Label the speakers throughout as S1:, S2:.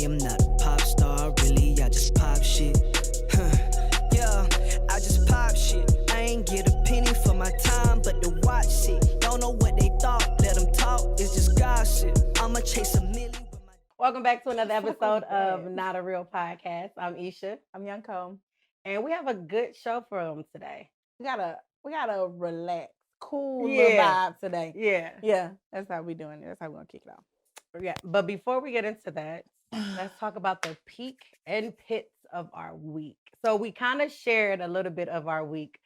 S1: am not a pop star, really, I just pop shit. Yeah, I just pop shit. I ain't get a penny for my time, but to watch shit. Don't know what they thought, let them talk, it's just gossip. I'ma chase a million with my...
S2: Welcome back to another episode of Not a Real Podcast. I'm Isha.
S3: I'm Young Cole.
S2: And we have a good show for them today.
S3: We got a relax, cool little vibe today.
S2: Yeah.
S3: That's how we doing it. That's how we're gonna kick it off.
S2: Yeah. But before we get into that, let's talk about the peak and pits of our week. So we kind of shared a little bit of our week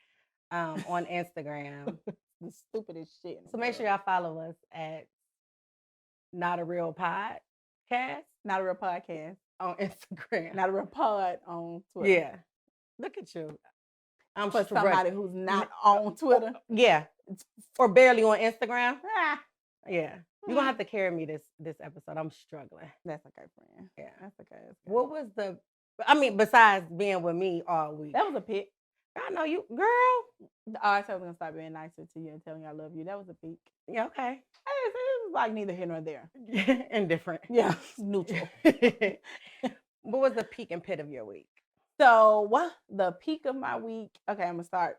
S2: on Instagram.
S3: The stupidest shit.
S2: So make sure y'all follow us at Not a Real Podcast.
S3: Not a Real Podcast
S2: On Instagram.
S3: Not a Real Pod on Twitter.
S2: Yeah. Look at you. I'm
S3: for somebody who's not on Twitter.
S2: Yeah. Or barely on Instagram.
S3: Ah.
S2: Yeah. You're going to have to carry me this episode. I'm struggling.
S3: That's okay, friend.
S2: Yeah.
S3: That's okay.
S2: What was besides being with me all week?
S3: That was a pit.
S2: I know you, girl.
S3: I said I was going to start being nicer to you and telling you I love you. That was a peak.
S2: Yeah, okay.
S3: It was like neither here nor there.
S2: Indifferent.
S3: Yeah, neutral.
S2: What was the peak and pit of your week?
S3: So the peak of my week, okay, I'm going to start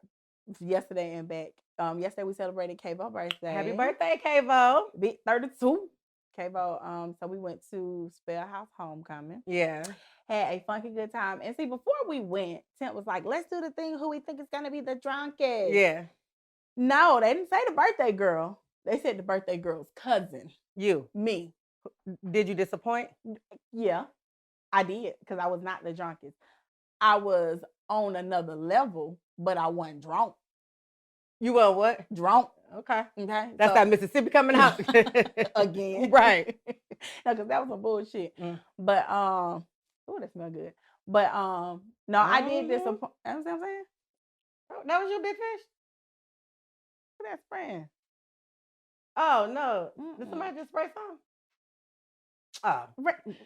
S3: yesterday and back. Yesterday we celebrated Kavo's birthday.
S2: Happy birthday, Kavo.
S3: Big 32. Kavo. So we went to Spellhouse Homecoming.
S2: Yeah.
S3: Had a funky good time. And see, before we went, Tim was like, let's do the thing who we think is going to be the drunkest.
S2: Yeah.
S3: No, they didn't say the birthday girl. They said the birthday girl's cousin.
S2: You.
S3: Me.
S2: Did you disappoint?
S3: Yeah, I did, because I was not the drunkest. I was on another level, but I wasn't drunk.
S2: You were what?
S3: Drunk.
S2: Okay.
S3: Okay.
S2: That's that Mississippi coming out.
S3: Again.
S2: Right.
S3: No, because that was some bullshit. But oh, that smell good. But no, I did disappoint. You know what I'm saying?
S2: That was your big fish?
S3: That's friend.
S2: Oh no. Did somebody just spray some? Oh,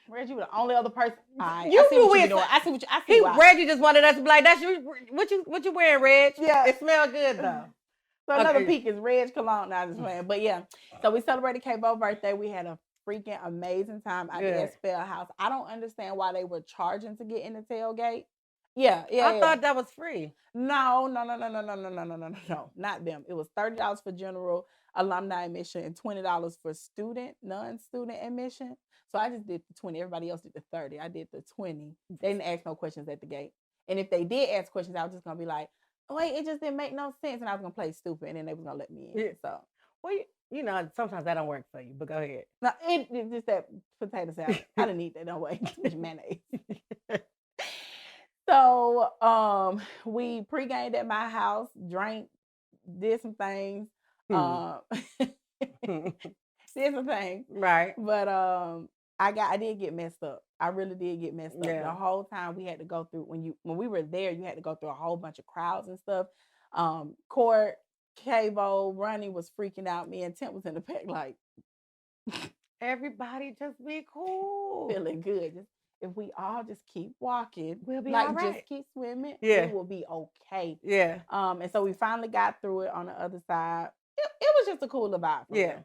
S3: Reg, you were the only other person.
S2: You knew
S3: what you're doing. I see what you. I see.
S2: Reggie just wanted us to be like, "That's you. What you wearing, Reg?
S3: Yeah,
S2: it smells good though."
S3: So another peak is Reg cologne. Now just playing, but yeah. So we celebrated Kavo's birthday. We had a freaking amazing time out there at Spellhouse. I don't understand why they were charging to get in the tailgate. Yeah.
S2: I thought that was free.
S3: No, not them. It was $30 for general alumni admission and $20 for non-student admission. So I just did the 20. Everybody else did the 30. I did the 20. They didn't ask no questions at the gate. And if they did ask questions, I was just gonna be like, wait, it just didn't make no sense. And I was gonna play stupid, and then they was gonna let me in. Yeah. So
S2: well, you know, sometimes that don't work for you, but go ahead.
S3: No, it's just that potato salad. I didn't eat that, no way. Mayonnaise. So we pre-gamed at my house, drank, did some things. Did some things.
S2: Right.
S3: But I did get messed up. I really did get messed up.
S2: Yeah.
S3: The whole time we had to go through when we were there, you had to go through a whole bunch of crowds and stuff. Court, Kavo, Ronnie was freaking out. Me and Tim was in the back like
S2: everybody just be cool.
S3: Feeling good. If we all just keep walking,
S2: we'll be
S3: like
S2: all right.
S3: Just keep swimming,
S2: it
S3: will be okay.
S2: Yeah.
S3: And so we finally got through it on the other side. It was just a cooler vibe.
S2: Yeah.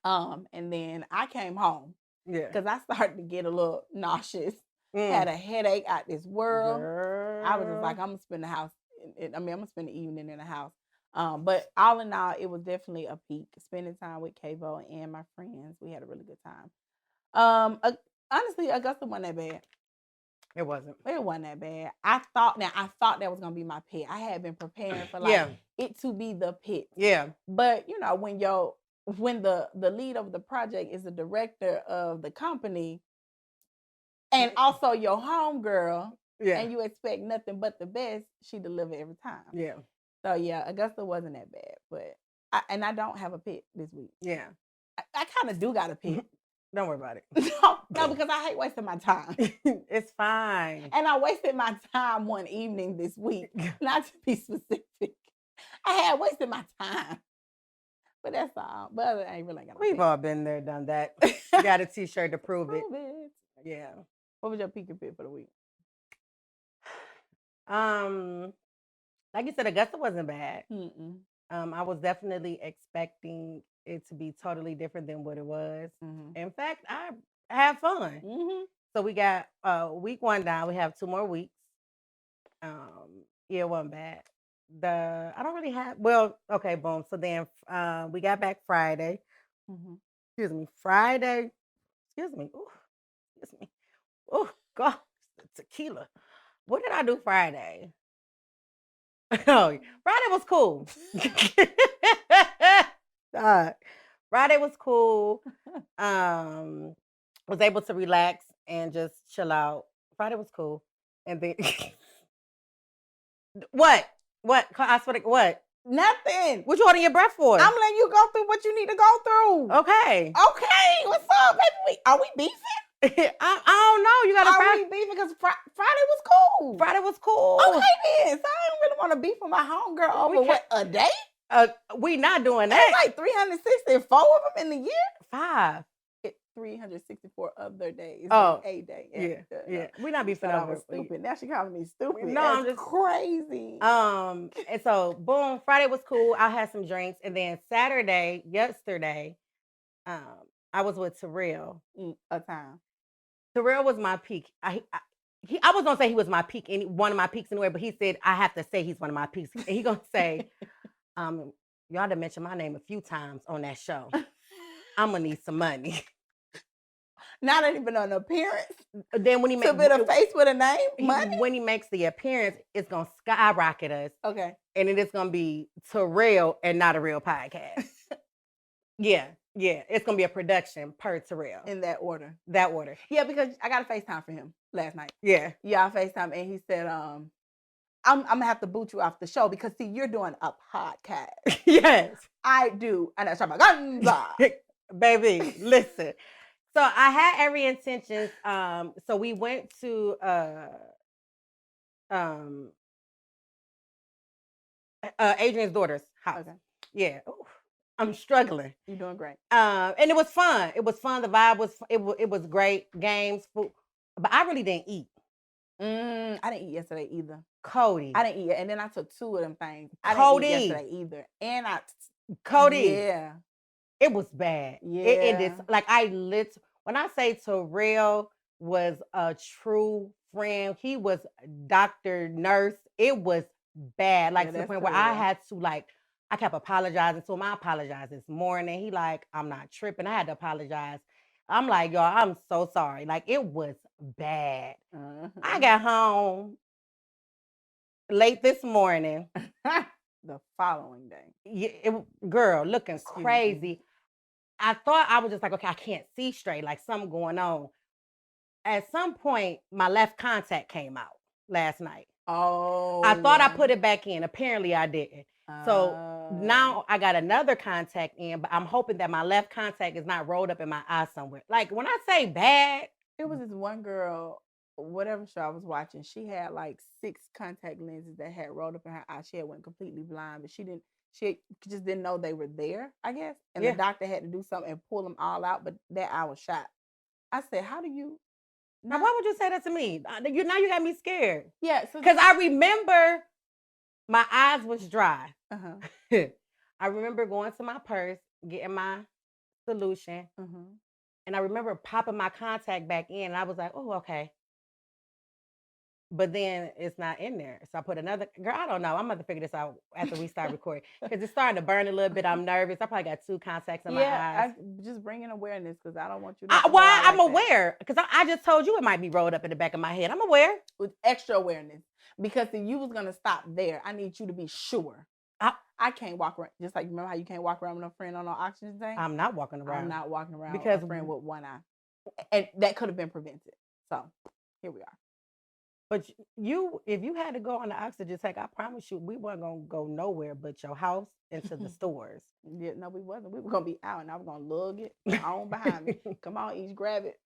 S3: And then I came home.
S2: Yeah.
S3: Because I started to get a little nauseous. Had a headache out this world.
S2: Girl.
S3: I was just like, I'm gonna spend the evening in the house. But all in all, it was definitely a peak. Spending time with Kavo and my friends. We had a really good time. Honestly, Augusta wasn't that bad.
S2: It wasn't.
S3: It wasn't that bad. I thought that was gonna be my pit. I had been preparing for it to be the pit.
S2: Yeah.
S3: But you know, when the lead of the project is the director of the company and also your homegirl, and you expect nothing but the best, she delivered every time.
S2: Yeah.
S3: So yeah, Augusta wasn't that bad, but I don't have a pit this week.
S2: Yeah.
S3: I kind of do got a pit.
S2: Don't worry about it.
S3: No, because I hate wasting my time.
S2: It's fine.
S3: And I wasted my time one evening this week, not to be specific. I had wasted my time. But that's all. But I ain't really got.
S2: We've all been there, done that. You got a T-shirt to prove it. Yeah.
S3: What was your peak and pit for the week?
S2: Like you said, Augusta wasn't bad.
S3: Mm-mm.
S2: I was definitely expecting it to be totally different than what it was.
S3: Mm-hmm.
S2: In fact, I had fun.
S3: Mm-hmm.
S2: So we got week 1 down. We have 2 more weeks. Yeah, it wasn't bad. I don't really have. Well, okay, boom. So then we got back Friday.
S3: Mhm.
S2: Excuse me, Friday. Excuse me. Ooh, excuse me. Oh God, tequila. What did I do Friday? Oh, Friday was cool. Friday was cool. Was able to relax and just chill out. Friday was cool. And then what? What? I swear to what?
S3: Nothing.
S2: What you holding your breath for?
S3: I'm letting you go through what you need to go through.
S2: Okay.
S3: Okay. What's up, baby? Are we beefing?
S2: I don't know. You got
S3: Are
S2: Friday.
S3: we beefing? Because Friday was cool.
S2: Friday was cool.
S3: Okay then. So I don't really want to beef with my homegirl over what, a day?
S2: We not doing
S3: That's
S2: that.
S3: like 364 of them in the year.
S2: 5.
S3: 364 other days.
S2: Oh,
S3: a day.
S2: Yeah. We not beefing
S3: I
S2: over.
S3: was stupid. Now she calling me stupid.
S2: No,
S3: That's
S2: I'm just
S3: crazy.
S2: And so boom, Friday was cool. I had some drinks, and then yesterday, I was with Terrell.
S3: A time.
S2: Terrell was my peak. I was gonna say he was my peak, one of my peaks anyway, but he said I have to say he's one of my peaks, and he gonna say, y'all done mentioned my name a few times on that show. I'm gonna need some money.
S3: Not even an appearance.
S2: Then when he makes
S3: a face with a name, money.
S2: When he makes the appearance, it's gonna skyrocket us.
S3: Okay.
S2: And it is gonna be Terrell and not a real podcast. Yeah. It's gonna be a production per Terrell.
S3: In that order.
S2: Yeah,
S3: because I got a FaceTime for him last night.
S2: Yeah.
S3: I FaceTime and he said, I'm gonna have to boot you off the show because see, you're doing a podcast.
S2: Yes.
S3: I do. And I shot my guns.
S2: Baby, listen. So I had every intention. So we went to Adrian's daughter's house. Okay. Yeah. Ooh, I'm struggling.
S3: You're doing great.
S2: And it was fun. The vibe was it was great. Games, food. But I really didn't eat.
S3: I didn't eat yesterday either.
S2: Kodie.
S3: I didn't eat it. And then I took 2 of them things. I
S2: Kodie.
S3: didn't eat yesterday either. And
S2: Kodie.
S3: Yeah.
S2: It was bad.
S3: Yeah.
S2: It is like when I say Terrell was a true friend, he was doctor, nurse. It was bad. Like to the point where I had to I kept apologizing to him. I apologized this morning. He like, I'm not tripping. I had to apologize. I'm like, y'all, I'm so sorry. Like it was bad. I got home late this morning.
S3: The following day.
S2: Yeah, girl, looking crazy. I thought I was just like, okay, I can't see straight, like something going on. At some point, my left contact came out last night.
S3: Oh.
S2: I thought I put it back in. Apparently, I didn't. So now I got another contact in, but I'm hoping that my left contact is not rolled up in my eye somewhere. Like when I say bad.
S3: It was this one girl, whatever show I was watching, she had like 6 contact lenses that had rolled up in her eye. She had went completely blind, but she just didn't know they were there, I guess. And the doctor had to do something and pull them all out, but that eye was shot. I said, how do you?
S2: Now, why would you say that to me? Now you got me scared.
S3: Yeah.
S2: Because I remember my eyes was dry. I remember going to my purse, getting my solution. And I remember popping my contact back in. And I was like, oh, okay. But then it's not in there. So I put another, girl, I don't know. I'm going to figure this out after we start recording. Because it's starting to burn a little bit. I'm nervous. I probably got 2 contacts in my eyes.
S3: Just bringing awareness because I don't want you to.
S2: I'm aware. Because I just told you it might be rolled up in the back of my head. I'm aware.
S3: With extra awareness. Because if you was going to stop there, I need you to be sure. I can't walk around. Just like, remember how you can't walk around with no friend on no oxygen tank?
S2: I'm not walking around.
S3: I'm not walking around
S2: because
S3: with a friend with one eye. And that could have been prevented. So, here we are.
S2: But if you had to go on the oxygen tank, I promise you, we weren't going to go nowhere but your house into the stores.
S3: Yeah, no, we wasn't. We were going to be out and I was going to lug it on behind me. Come on, Ish, grab it.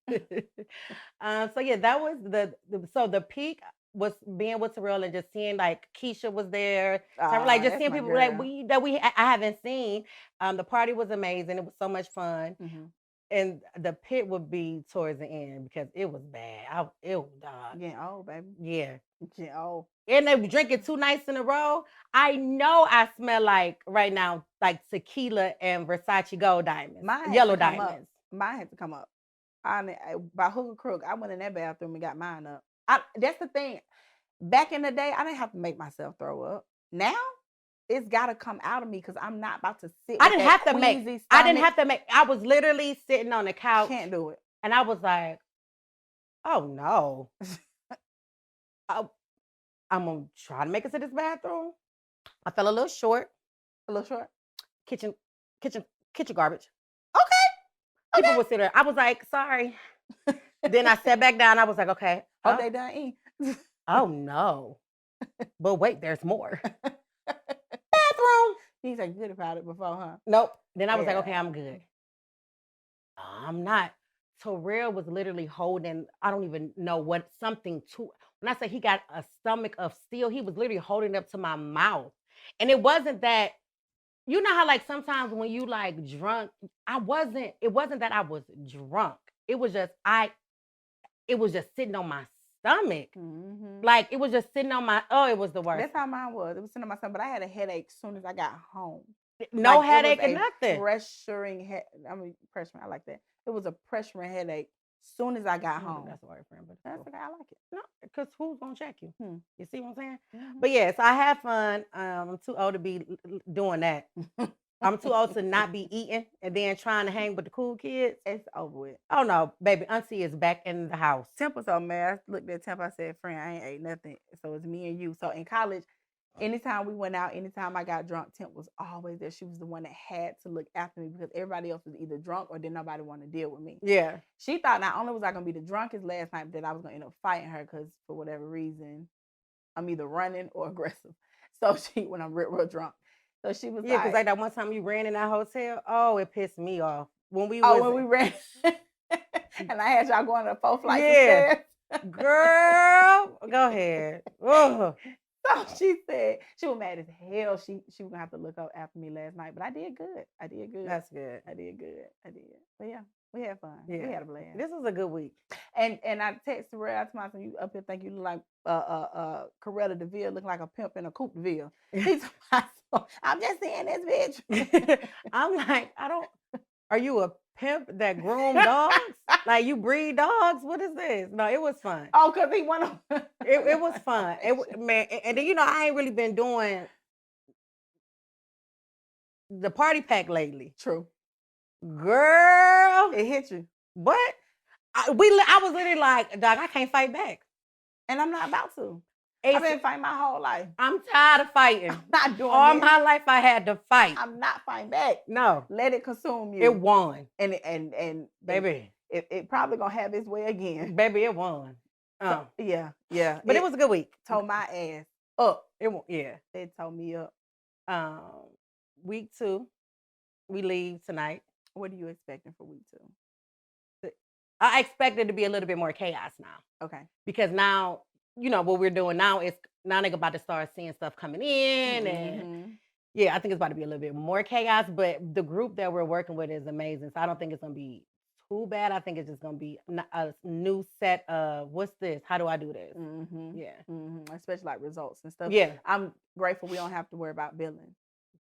S2: So yeah, that was the peak was being with Terrell and just seeing like Keisha was there. Like just seeing people like I haven't seen. The party was amazing. It was so much fun. And the pit would be towards the end because it was bad.
S3: Getting old, baby.
S2: Yeah.
S3: Getting old.
S2: And they were drinking 2 nights in a row. I know I smell like right now, like tequila and Versace gold diamonds. Yellow diamonds.
S3: Mine had to come up. By hook or crook, I went in that bathroom and got mine up. That's the thing. Back in the day, I didn't have to make myself throw up. Now, it's got to come out of me because I'm not about to sit.
S2: I didn't have to make. I was literally sitting on the couch.
S3: Can't do it.
S2: And I was like, oh no. I'm gonna try to make it to this bathroom. I fell a little short. Kitchen garbage.
S3: Okay.
S2: People would sit there. I was like, sorry. Then I sat back down. I was like, okay.
S3: Oh, they done eat.
S2: Oh no. But wait, there's more.
S3: Bathroom. He's like good about it before, huh?
S2: Nope. Then I was like, okay, I'm good. I'm not. Terrell was literally holding, I don't even know what, something to, when I say he got a stomach of steel, he was literally holding it up to my mouth. And it wasn't that, you know how like sometimes when you like drunk, it wasn't that I was drunk. It was just sitting on my stomach.
S3: Mm-hmm.
S2: Like it was just sitting on my, it was the worst.
S3: That's how mine was. It was sitting on my stomach, but I had a headache as soon as I got home.
S2: No like, headache or nothing.
S3: Pressuring I like that. It was a pressuring headache as soon as I got home.
S2: That's all right, friend. But
S3: that's okay. I like it.
S2: No, because who's gonna check you? You see what I'm saying?
S3: Mm-hmm.
S2: But yes, I have fun. I'm too old to be doing that. I'm too old to not be eating and then trying to hang with the cool kids.
S3: It's over with.
S2: Oh no, baby, Auntie is back in the house.
S3: Temple so mad. I looked at Temple. I said, "Friend, I ain't ate nothing." So it's me and you. So in college, anytime we went out, anytime I got drunk, Temp was always there. She was the one that had to look after me because everybody else was either drunk or didn't nobody want to deal with me.
S2: Yeah.
S3: She thought not only was I going to be the drunkest last night, but that I was going to end up fighting her because for whatever reason, I'm either running or aggressive. So when I'm real drunk. So she was
S2: because like that one time you ran in that hotel, it pissed me off. When we
S3: ran and I had y'all going to 4 flights of stairs.
S2: Girl, go ahead. Ugh.
S3: So she said she was mad as hell. She was gonna have to look up after me last night, but I did good.
S2: That's good.
S3: I did good. But yeah, we had fun.
S2: Yeah.
S3: We had a blast.
S2: This was a good week.
S3: And I texted Ray out to myself, you up here think you look like Coretta DeVille, look like a pimp in a coupe DeVille. He's I'm just saying this, bitch.
S2: I'm like, are you a pimp that groom dogs? Like you breed dogs? What is this? No, it was fun.
S3: Oh, because he went on.
S2: It was fun. Man, and then I ain't really been doing the party pack lately.
S3: True.
S2: Girl.
S3: It hit you.
S2: What? I was literally like, dog, I can't fight back.
S3: And I'm not about to. I've been fighting my whole life.
S2: I'm tired of fighting.
S3: I'm not doing
S2: all my life I had to fight.
S3: I'm not fighting back.
S2: No.
S3: Let it consume you.
S2: It won.
S3: And
S2: baby.
S3: It probably gonna have its way again.
S2: Baby, it won.
S3: Yeah.
S2: But it was a good week.
S3: Tore my ass up.
S2: It
S3: tore me up.
S2: Week 2, we leave tonight.
S3: What are you expecting for week 2?
S2: I expect it to be a little bit more chaos now.
S3: Okay.
S2: Because now, what we're doing now is now they're about to start seeing stuff coming in. And I think it's about to be a little bit more chaos. But the group that we're working with is amazing. So I don't think it's going to be too bad. I think it's just going to be a new set of, what's this? How do I do this? Yeah.
S3: Especially like results and stuff.
S2: Yeah.
S3: I'm grateful we don't have to worry about billing.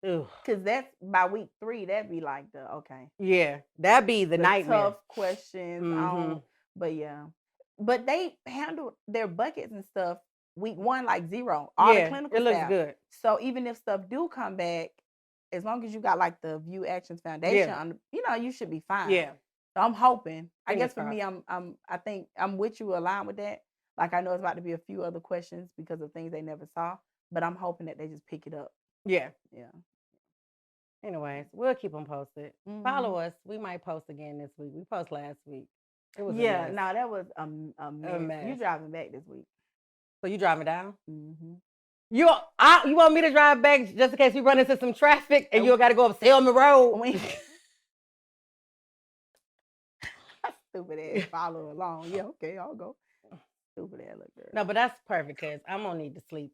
S2: Because
S3: that's by week 3, that'd be like
S2: that'd be the nightmare.
S3: Tough questions. But they handled their buckets and stuff week 1 like 0. All the clinical
S2: it looks
S3: staff.
S2: Good.
S3: So even if stuff do come back, as long as you got like the View Actions Foundation, you should be fine.
S2: Yeah.
S3: So I'm hoping. I guess for me, I think I'm with you aligned with that. Like I know it's about to be a few other questions because of things they never saw, but I'm hoping that they just pick it up.
S2: Yeah.
S3: Yeah.
S2: Anyways, we'll keep them posted. Follow us. We might post again this week. We post last week. It was
S3: that was a mess. You driving back this week.
S2: So you driving down?
S3: Mm-hmm.
S2: You want me to drive back just in case we run into some traffic and you got to go up Selma Road?
S3: Stupid ass follow along. Yeah, okay, I'll go. Stupid ass little girl.
S2: No, but that's perfect because I'm gonna need to sleep.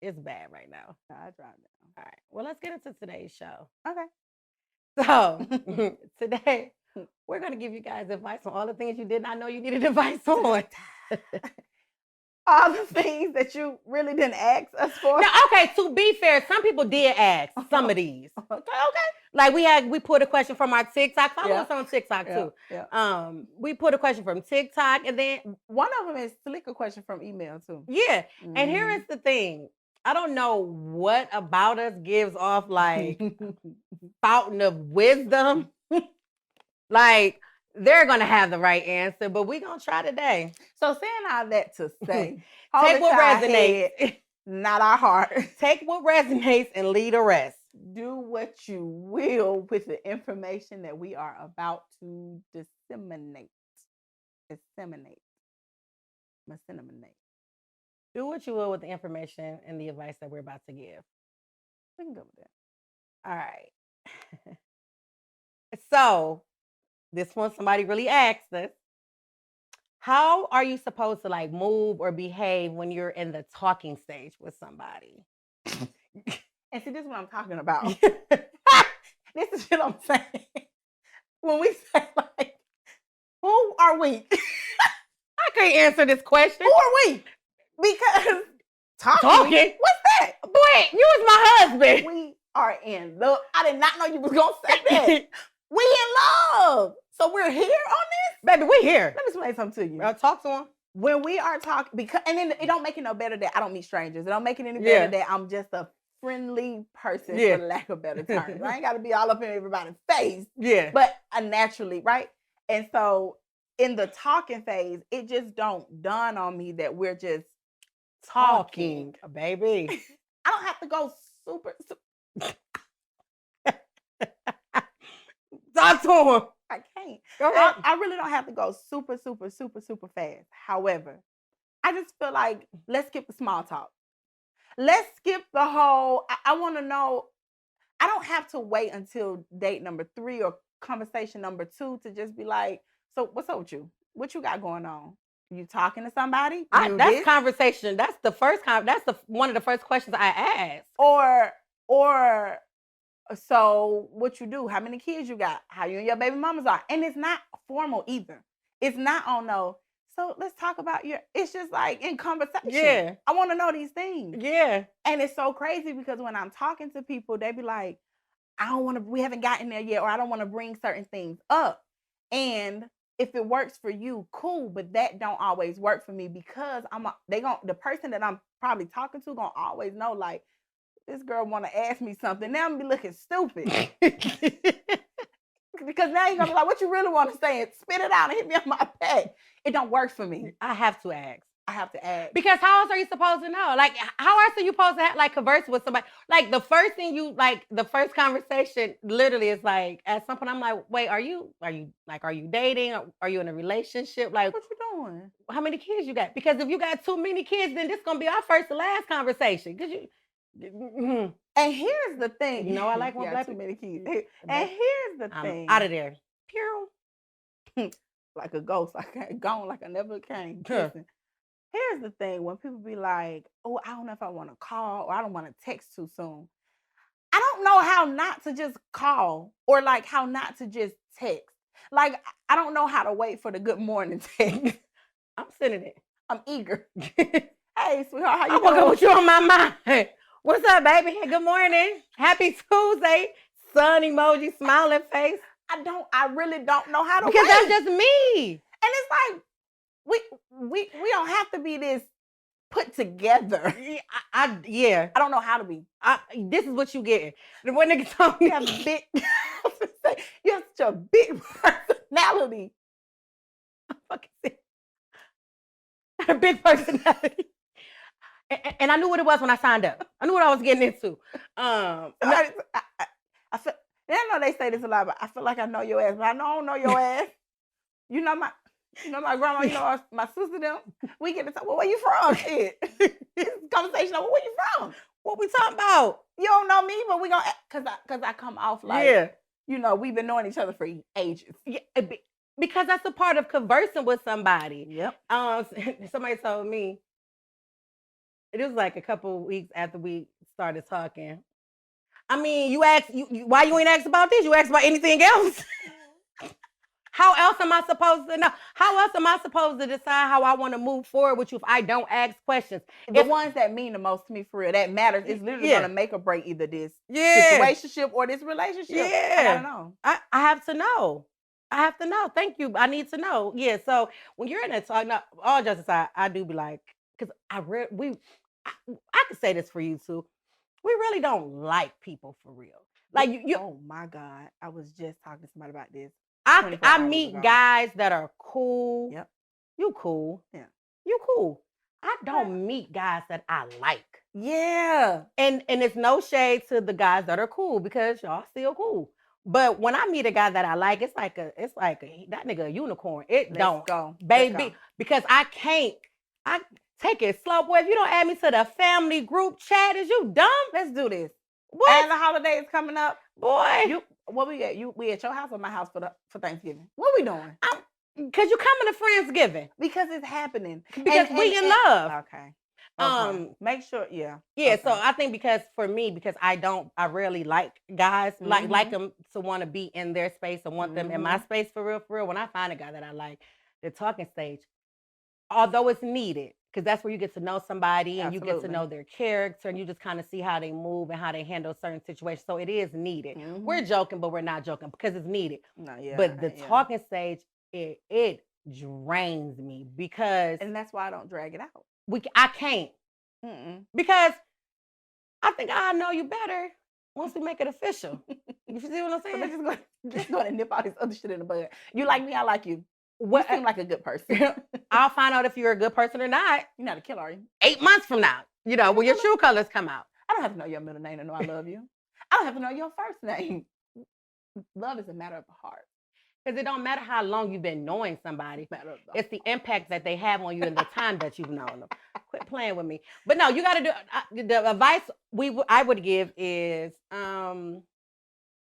S2: It's bad right now.
S3: I drive down.
S2: All right. Well, let's get into today's show.
S3: Okay.
S2: So today we're gonna give you guys advice on all the things you did not know you needed advice on.
S3: all the things that you really didn't ask us for.
S2: No, okay, to be fair, some people did ask some of these.
S3: Okay.
S2: Like we put a question from our TikTok. Follow us on TikTok too.
S3: Yeah.
S2: We put a question from TikTok, and then
S3: one of them is slick a question from email too.
S2: Yeah. And here is the thing. I don't know what about us gives off like fountain of wisdom. Like they're gonna have the right answer, but we're gonna try today.
S3: So saying all that to say,
S2: take what resonates,
S3: head, not our heart.
S2: Take what resonates and leave the rest.
S3: Do what you will with the information that we are about to disseminate.
S2: Do what you will with the information and the advice that we're about to give.
S3: We can go with that.
S2: All right. So, this one somebody really asked us. How are you supposed to like move or behave when you're in the talking stage with somebody?
S3: And see, this is what I'm talking about. This is what I'm saying. When we say like, who are we?
S2: I can't answer this question.
S3: Who are we? Because talking? What's that?
S2: Boy, you was my husband.
S3: We are in love. I did not know you was gonna say that. We in love. So we're here on this?
S2: Baby, we here.
S3: Let me explain something to you.
S2: Talk to him.
S3: When we are talking, because and then it don't make it no better that I don't meet strangers. It don't make it any better that I'm just a friendly person, for lack of better terms. I ain't got to be all up in everybody's face.
S2: Yeah.
S3: But naturally, right? And so in the talking phase, it just don't dawn on me that we're just talking.
S2: Baby.
S3: I don't have to go super
S2: talk to him.
S3: I can't.
S2: Go ahead.
S3: I really don't have to go super fast. However, I just feel like let's skip the small talk. Let's skip the whole, I want to know, I don't have to wait until date number 3 or conversation number 2 to just be like, so what's up with you? What you got going on? You talking to somebody?
S2: That's conversation. That's the first one of the first questions I ask.
S3: Or so what you do? How many kids you got? How you and your baby mamas are? And it's not formal either. It's not on no. So let's talk about it's just like in conversation.
S2: Yeah.
S3: I want to know these things.
S2: Yeah.
S3: And it's so crazy because when I'm talking to people, they be like, we haven't gotten there yet, or I don't want to bring certain things up. And if it works for you, cool, but that don't always work for me because the person that I'm probably talking to gonna always know like, this girl want to ask me something. Now I'm gonna be looking stupid. Because now you're gonna be like, what you really want to say? And spit it out and hit me on my back. It don't work for me.
S2: I have to ask.
S3: Because
S2: how else are you supposed to know? Like, how else are you supposed to converse with somebody? Like, the first thing the first conversation literally is like, at some point I'm like, wait, are you dating? Are you in a relationship? Like,
S3: what you doing?
S2: How many kids you got? Because if you got too many kids, then this gonna be our first and last conversation. Because
S3: And here's the thing.
S2: You know, I like when black
S3: too many kids. And here's the thing.
S2: Out of there. Pew.
S3: Like a ghost. Gone like I never came. Listen. Here's the thing. When people be like, oh, I don't know if I want to call or I don't want to text too soon. I don't know how not to just call or like how not to just text. Like, I don't know how to wait for the good morning text.
S2: I'm sending it.
S3: I'm eager. Hey, sweetheart, how you
S2: doing?
S3: I'm
S2: with you on my mind. What's up, baby? Hey, good morning. Happy Tuesday. Sun emoji, smiling face.
S3: I really don't know how to
S2: because
S3: wait.
S2: That's just me.
S3: And it's like, we don't have to be this put together.
S2: Yeah.
S3: I don't know how to be.
S2: This is what you getting. The one nigga told me
S3: you have such a big personality.
S2: A big personality. And I knew what it was when I signed up. I knew what I was getting into.
S3: I feel, I know they say this a lot, but I feel like I know your ass. But I know I don't know your ass. You know my grandma, you know my sister them. We get to talk, well, where you from? Shit. This conversation over where you from?
S2: What we talking about?
S3: You don't know me, but we gonna cause I come off like we've been knowing each other for ages.
S2: Yeah, because that's a part of conversing with somebody.
S3: Yep.
S2: Somebody told me it was like a couple weeks after we started talking. I mean, you asked why you ain't asked about this? You asked about anything else? How else am I supposed to know? How else am I supposed to decide how I want to move forward with you if I don't ask questions?
S3: The ones that mean the most to me, for real, that matters, is literally going to make or break either this situationship or this relationship.
S2: Yeah.
S3: I gotta know.
S2: I have to know. I have to know. Thank you. I need to know. Yeah. So when you're in a talk, now, all jokes aside, I do be like, because I could say this for you too. We really don't like people for real. Like you.
S3: Oh my God. I was just talking to somebody about this.
S2: I meet guys that are cool.
S3: Yep.
S2: You cool.
S3: Yeah.
S2: You cool. I don't meet guys that I like.
S3: Yeah.
S2: And it's no shade to the guys that are cool because y'all still cool. But when I meet a guy that I like, it's like that nigga a unicorn. Let's go. Baby. Because I take it slow, boy. If you don't add me to the family group chat, is you dumb?
S3: Let's do this.
S2: What?
S3: And the holidays coming up,
S2: boy.
S3: What we at? We at your house or my house for Thanksgiving? What we doing?
S2: Because you coming to Friendsgiving.
S3: Because it's happening.
S2: Because we in love.
S3: Okay. Make sure, yeah.
S2: Yeah, okay. So I think because I rarely like guys, like them to want to be in their space and want them in my space for real. When I find a guy that I like, the talking stage, although it's needed, because that's where you get to know somebody and you get to know their character and you just kind of see how they move and how they handle certain situations. So it is needed. We're joking, but we're not joking because it's needed. But the talking stage, it drains me because...
S3: And that's why I don't drag it out.
S2: I can't. Because I think I know you better once we make it official. You see what I'm saying?
S3: So just going to nip all this other shit in the bud. You like me, I like you. You seem like a good person.
S2: I'll find out if you're a good person or not.
S3: You're not a killer, are you?
S2: 8 months from now, when your true colors come out.
S3: I don't have to know your middle name to know I love you. I don't have to know your first name. Love is a matter of the heart.
S2: Because it don't matter how long you've been knowing somebody. It's the impact that they have on you and the time that you've known them. Quit playing with me. But no, you got to do... the advice I would give is...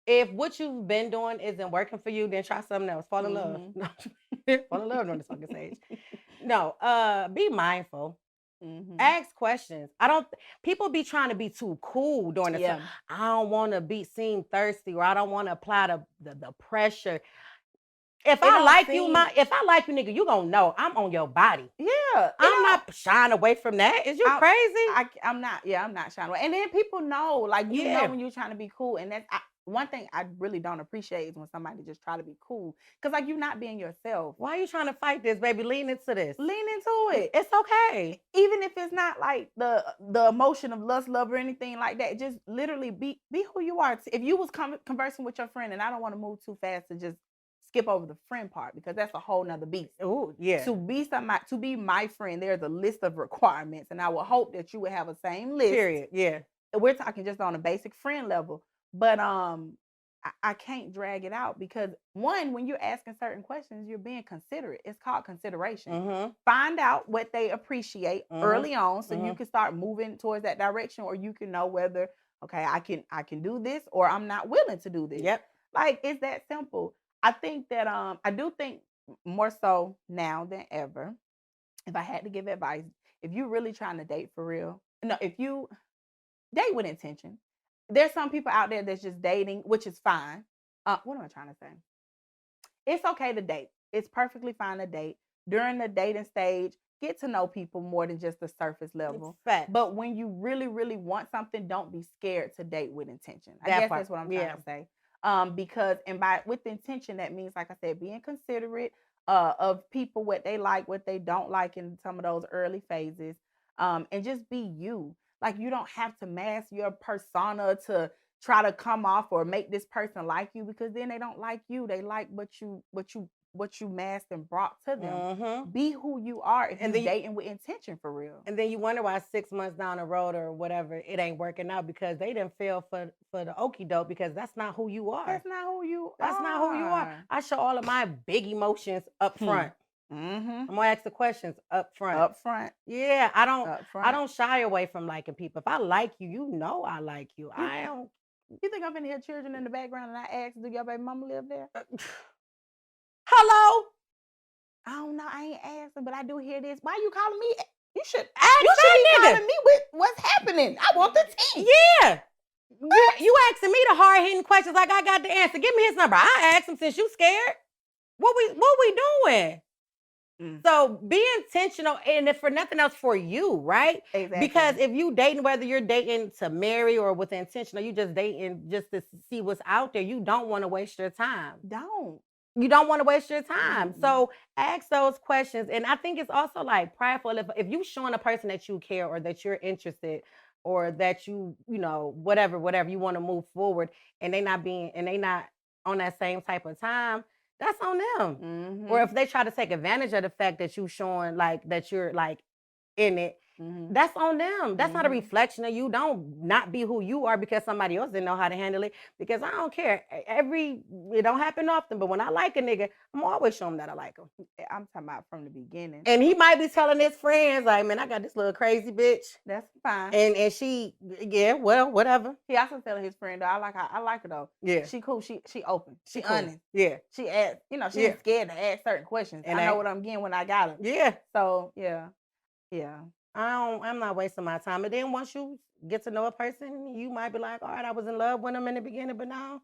S2: if what you've been doing isn't working for you, then try something else. Fall in love. Fall in love on this fucking stage. No, be mindful. Ask questions. People be trying to be too cool during this time. I don't want to seem thirsty or I don't want to apply the pressure. If I like you, nigga, you gonna know I'm on your body.
S3: Yeah.
S2: I'm not shying away from that. Is you crazy?
S3: I'm not shying away. And then people know, like, you know when you're trying to be cool. And that's one thing I really don't appreciate is when somebody just try to be cool. Because, like, you're not being yourself.
S2: Why are you trying to fight this, baby? Lean into this.
S3: Lean into it.
S2: It's okay.
S3: Even if it's not like the emotion of lust, love, or anything like that, just literally be who you are. If you was conversing with your friend, and I don't want to move too fast to just skip over the friend part because that's a whole nother beast.
S2: Oh, yeah.
S3: To be my friend, there's a list of requirements, and I would hope that you would have a same list.
S2: Period. Yeah.
S3: We're talking just on a basic friend level, but I can't drag it out because one, when you're asking certain questions, you're being considerate. It's called consideration. Find out what they appreciate early on, so you can start moving towards that direction, or you can know whether I can do this or I'm not willing to do this.
S2: Yep.
S3: Like, it's that simple. I think that I do think more so now than ever, if I had to give advice, if you're really trying to date for real, if you date with intention, there's some people out there that's just dating, which is fine. What am I trying to say? It's okay to date. It's perfectly fine to date. During the dating stage, get to know people more than just the surface level. But when you really, really want something, don't be scared to date with intention. I guess that's what I'm trying to say. Because with intention, that means, like I said, being considerate of people, what they like, what they don't like in some of those early phases, and just be you. Like, you don't have to mask your persona to try to come off or make this person like you, because then they don't like you. They like what you masked and brought to them. Be who you are if you're dating with intention for real.
S2: And then you wonder why 6 months down the road or whatever, it ain't working out because they didn't feel for the okie doke, because that's not who you are.
S3: That's not who you
S2: are. I show all of my big emotions up front. I'm gonna ask the questions up front. Yeah, I don't shy away from liking people. If I like you, you know I like you. I don't.
S3: You think I'm gonna hear children in the background and I ask, do your baby mama live there?
S2: Hello?
S3: I don't know. I ain't asking, but I do hear this. Why you calling me? You should
S2: be
S3: calling me with what's happening. I want the tea.
S2: Yeah. You asking me the hard-hitting questions like I got the answer. Give me his number. I ask him since you scared. What we doing?
S3: Mm.
S2: So be intentional, and if for nothing else, for you, right?
S3: Exactly.
S2: Because if you dating, whether you're dating to marry or with intention, or you just dating just to see what's out there, you don't want to waste your time. You don't want to waste your time.
S3: Mm-mm.
S2: So ask those questions. And I think it's also like prideful if you showing a person that you care or that you're interested or that you know, whatever you want to move forward, and they not on that same type of time, that's on them.
S3: Mm-hmm.
S2: Or if they try to take advantage of the fact that you showing like that you're like in it,
S3: Mm-hmm.
S2: that's on them. That's not a
S3: Mhm.
S2: reflection of you. Don't not be who you are because somebody else didn't know how to handle it. Because I don't care. It don't happen often, but when I like a nigga, I'm always showing him that I like him.
S3: I'm talking about from the beginning.
S2: And he might be telling his friends, like, man, I got this little crazy bitch.
S3: That's fine.
S2: And she, yeah, well, whatever.
S3: He also telling his friend, though, I like her though.
S2: Yeah.
S3: She cool. She open. She
S2: cool.
S3: honest.
S2: Yeah.
S3: She asked, she
S2: Yeah.
S3: ain't scared to ask certain questions.
S2: And
S3: I know what I'm getting when I got him.
S2: Yeah.
S3: So yeah.
S2: I'm not wasting my time. And then once you get to know a person, you might be like, all right, I was in love with him in the beginning, but now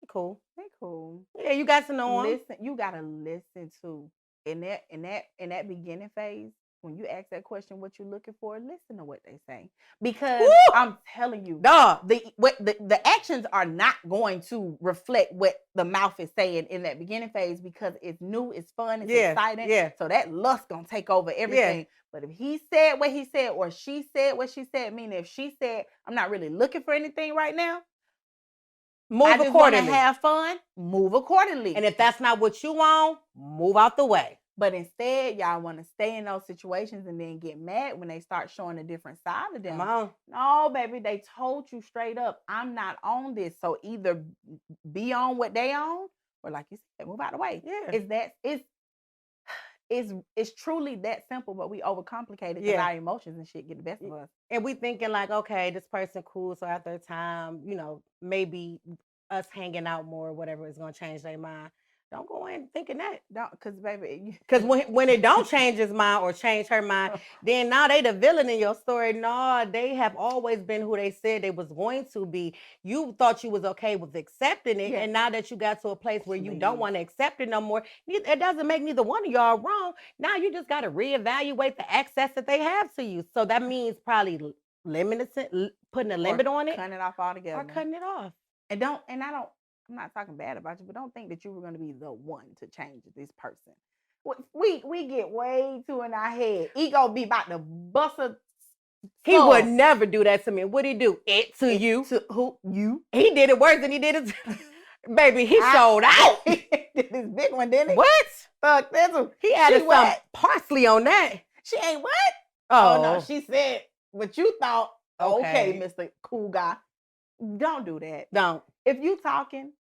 S2: he cool.
S3: They cool.
S2: Yeah, you got to know him.
S3: Listen, you gotta listen to in that beginning phase. When you ask that question, what you looking for, listen to what they say. Because
S2: Woo!
S3: I'm telling you,
S2: Dog.
S3: the actions are not going to reflect what the mouth is saying in that beginning phase because it's new, it's fun, it's exciting.
S2: Yeah.
S3: So that lust gonna take over everything.
S2: Yeah.
S3: But if he said what he said or she said what she said, meaning if she said, I'm not really looking for anything right now,
S2: move accordingly.
S3: Have fun, move accordingly.
S2: And if that's not what you want, move out the way.
S3: But instead, y'all want to stay in those situations and then get mad when they start showing a different side of them.
S2: Come on.
S3: No, baby, they told you straight up, I'm not on this. So either be on what they on, or like you said, move out the way.
S2: Yeah.
S3: It's truly that simple, but we overcomplicate it because our emotions and shit get the best of us.
S2: And we thinking like, okay, this person cool, so after a time, maybe us hanging out more or whatever is gonna change their mind. Don't go in thinking that.
S3: Don't, because baby,
S2: because when it don't change his mind or change her mind, then now they the villain in your story. No, they have always been who they said they was going to be. You thought you was okay with accepting it, and now that you got to a place where you don't want to accept it no more, it doesn't make neither one of y'all wrong. Now you just got to reevaluate the access that they have to you. So that means probably putting a limit on it,
S3: cutting it off altogether,
S2: or cutting it off.
S3: I'm not talking bad about you, but don't think that you were going to be the one to change this person. We get way too in our head. Ego be about to bust a.
S2: He would never do that to me. What'd he do? It to you.
S3: To who? You.
S2: He did it worse than he did it to baby, he showed out.
S3: He did this big one, didn't he?
S2: What?
S3: Fuck, that's a,
S2: he added some parsley on that.
S3: She ain't what?
S2: Oh
S3: no, she said what you thought. Okay, Mr. Cool Guy. Don't do that.
S2: Don't.
S3: If you talking,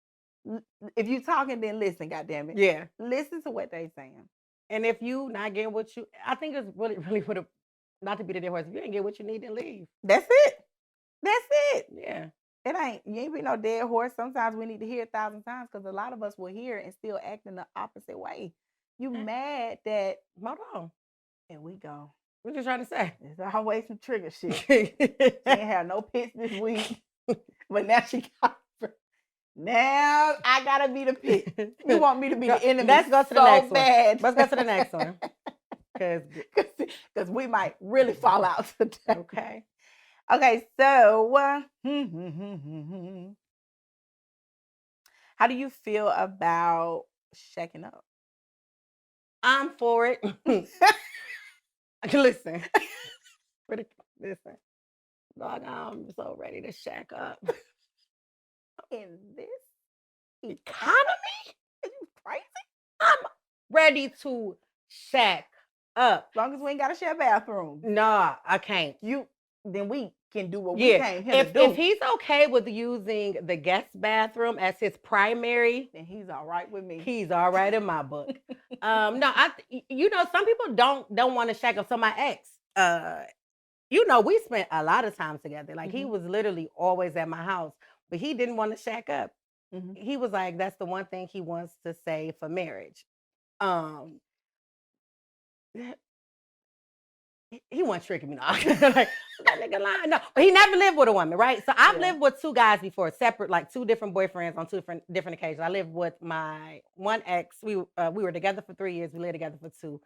S3: then listen, goddammit.
S2: Yeah.
S3: Listen to what they saying.
S2: And if you not getting what you, I think it's really would have, not to be the dead horse, if you ain't get what you need, then leave.
S3: That's it.
S2: Yeah.
S3: You ain't be no dead horse. Sometimes we need to hear 1,000 times because a lot of us will hear it and still act in the opposite way. You mad that,
S2: hold on.
S3: Here we go.
S2: What you trying to say?
S3: There's always some trigger shit. She ain't have no pits this week. But now she got. Now I gotta be the pit. You want me to be the enemy?
S2: Let's go to the next
S3: bad.
S2: Let's go to the next one.
S3: Because we might really fall out today.
S2: Okay.
S3: Okay, so how do you feel about shacking up?
S2: I'm for it. Listen. Dog, I'm so ready to shack up.
S3: In this
S2: economy?
S3: Are you crazy?
S2: I'm ready to shack up.
S3: As long as we ain't got to share a bathroom.
S2: Nah, I can't.
S3: Then we can do what we came here to do.
S2: If he's okay with using the guest bathroom as his primary,
S3: then he's all right with me.
S2: He's all right in my book. No, some people don't want to shack up. So my ex, we spent a lot of time together. Like he was literally always at my house, but he didn't want to shack up. Mm-hmm. He was like, that's the one thing he wants to save for marriage. he wasn't tricking me. No. Like, that nigga lying. No, but he never lived with a woman, right? So I've lived with 2 guys before, separate, like 2 different boyfriends on 2 different occasions. I lived with my one ex. We were together for 3 years. We lived together for 2,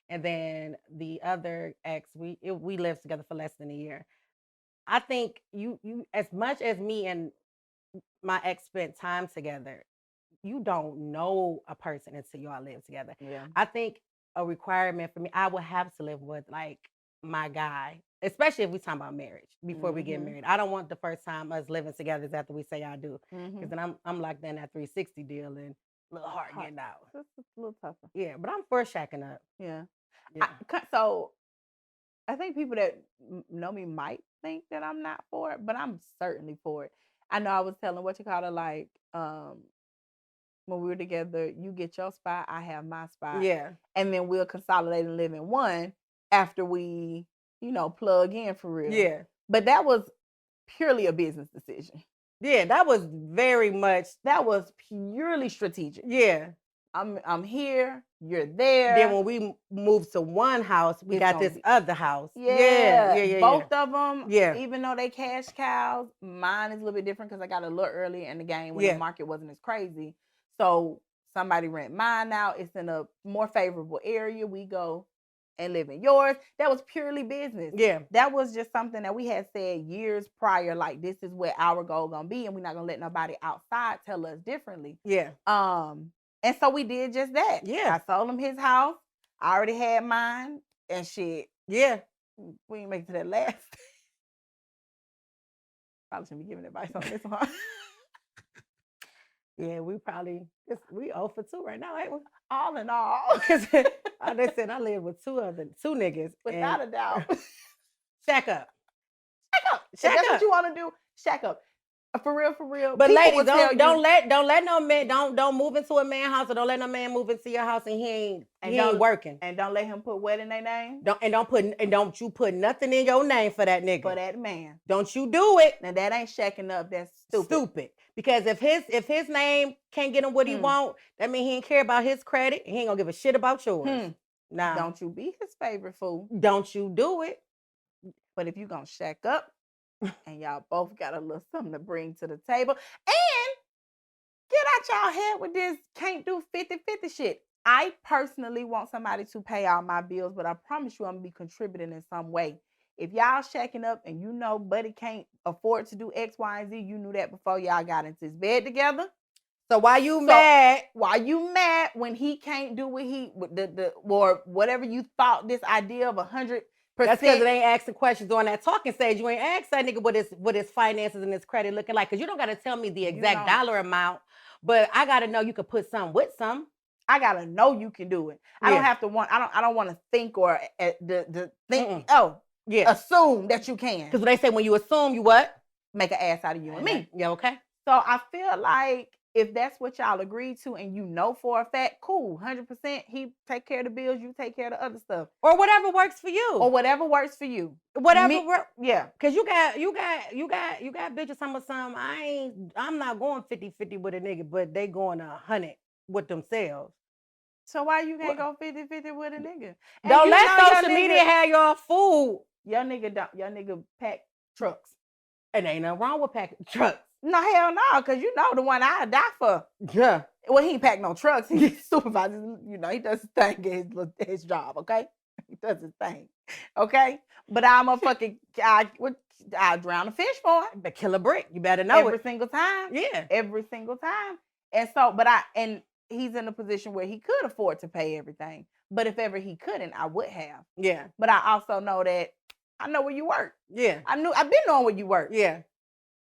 S2: and then the other ex, we lived together for less than a year. I think you as much as me and my ex spent time together, you don't know a person until y'all live together.
S3: Yeah.
S2: I think a requirement for me, I would have to live with like my guy, especially if we talking about marriage before we get married. I don't want the first time us living together is after we say I do, because then I'm locked in that 360 deal and a little hard getting out.
S3: It's a little tougher.
S2: Yeah, but I'm for shacking up.
S3: Yeah. So I think people that know me might think that I'm not for it, but I'm certainly for it. I know I was telling like when we were together, you get your spot, I have my spot.
S2: Yeah.
S3: And then we'll consolidate and live in one after we, plug in for real.
S2: Yeah.
S3: But that was purely a business decision.
S2: Yeah, that was
S3: purely strategic.
S2: Yeah.
S3: I'm here, you're there.
S2: Then when we moved to one house, we got this other house.
S3: Yeah. Both of them.
S2: Yeah.
S3: Even though they cash cows, mine is a little bit different because I got a little earlier in the game when the market wasn't as crazy. So somebody rent mine out. It's in a more favorable area. We go and live in yours. That was purely business.
S2: Yeah.
S3: That was just something that we had said years prior, like this is where our goal gonna be, and we're not gonna let nobody outside tell us differently.
S2: Yeah.
S3: And so we did just that.
S2: Yeah.
S3: I sold him his house. I already had mine and shit.
S2: Yeah.
S3: We didn't make it to that last. Probably shouldn't be giving advice on this one.
S2: Yeah, we 0 for 2 right now, ain't we?
S3: All in all.
S2: Because they said I live with 2 niggas.
S3: Without a doubt.
S2: Shack up.
S3: If that's what you want to do, shack up. For real.
S2: But ladies, don't let no man don't move into a man's house, or don't let no man move into your house and he ain't working.
S3: And don't let him put what in their name.
S2: Don't you put nothing in your name for that nigga.
S3: For that man.
S2: Don't you do it.
S3: Now that ain't shacking up. That's
S2: stupid. Because if his name can't get him what he want, that means he ain't care about his credit. He ain't gonna give a shit about yours. Nah.
S3: Don't you be his favorite fool.
S2: Don't you do it.
S3: But if you gonna shack up, and y'all both got a little something to bring to the table, and get out y'all head with this can't do 50-50 shit. I personally want somebody to pay all my bills, but I promise you I'm gonna be contributing in some way. If y'all shacking up and you know buddy can't afford to do X, Y, and Z, you knew that before y'all got into this bed together.
S2: So why you mad?
S3: Why you mad when he can't do what or whatever you thought this idea of 100%?
S2: That's because it ain't asking questions on that talking stage. You ain't asked that nigga what his finances and his credit looking like. Because you don't got to tell me the exact dollar amount, but I got to know you could put some with some.
S3: I got to know you can do it. I don't have to I don't want to think or think. Oh, yeah. Assume that you can.
S2: Because they say when you assume, you what?
S3: Make an ass out of you and me.
S2: Yeah, okay.
S3: So I feel like if that's what y'all agreed to and you know for a fact, cool, 100%, he take care of the bills, you take care of the other stuff.
S2: Or whatever works for you.
S3: Whatever. Yeah.
S2: Because you got bitches some I'm not going 50-50 with a nigga, but they going 100 with themselves.
S3: So why you can't go 50-50 with a nigga? And
S2: don't let social media have your food.
S3: Your nigga pack trucks.
S2: And ain't nothing wrong with packing trucks.
S3: No, hell no, because you know the one I die for.
S2: Yeah.
S3: Well, he ain't pack no trucks. He supervises, he does his thing at his job, okay? He does his thing, okay? But I'm a fucking, I drown a fish for it.
S2: But kill a brick. You better know
S3: every single time.
S2: Yeah.
S3: Every single time. And so, and he's in a position where he could afford to pay everything. But if ever he couldn't, I would have.
S2: Yeah.
S3: But I also know that I know where you work.
S2: Yeah.
S3: I've been knowing where you work.
S2: Yeah.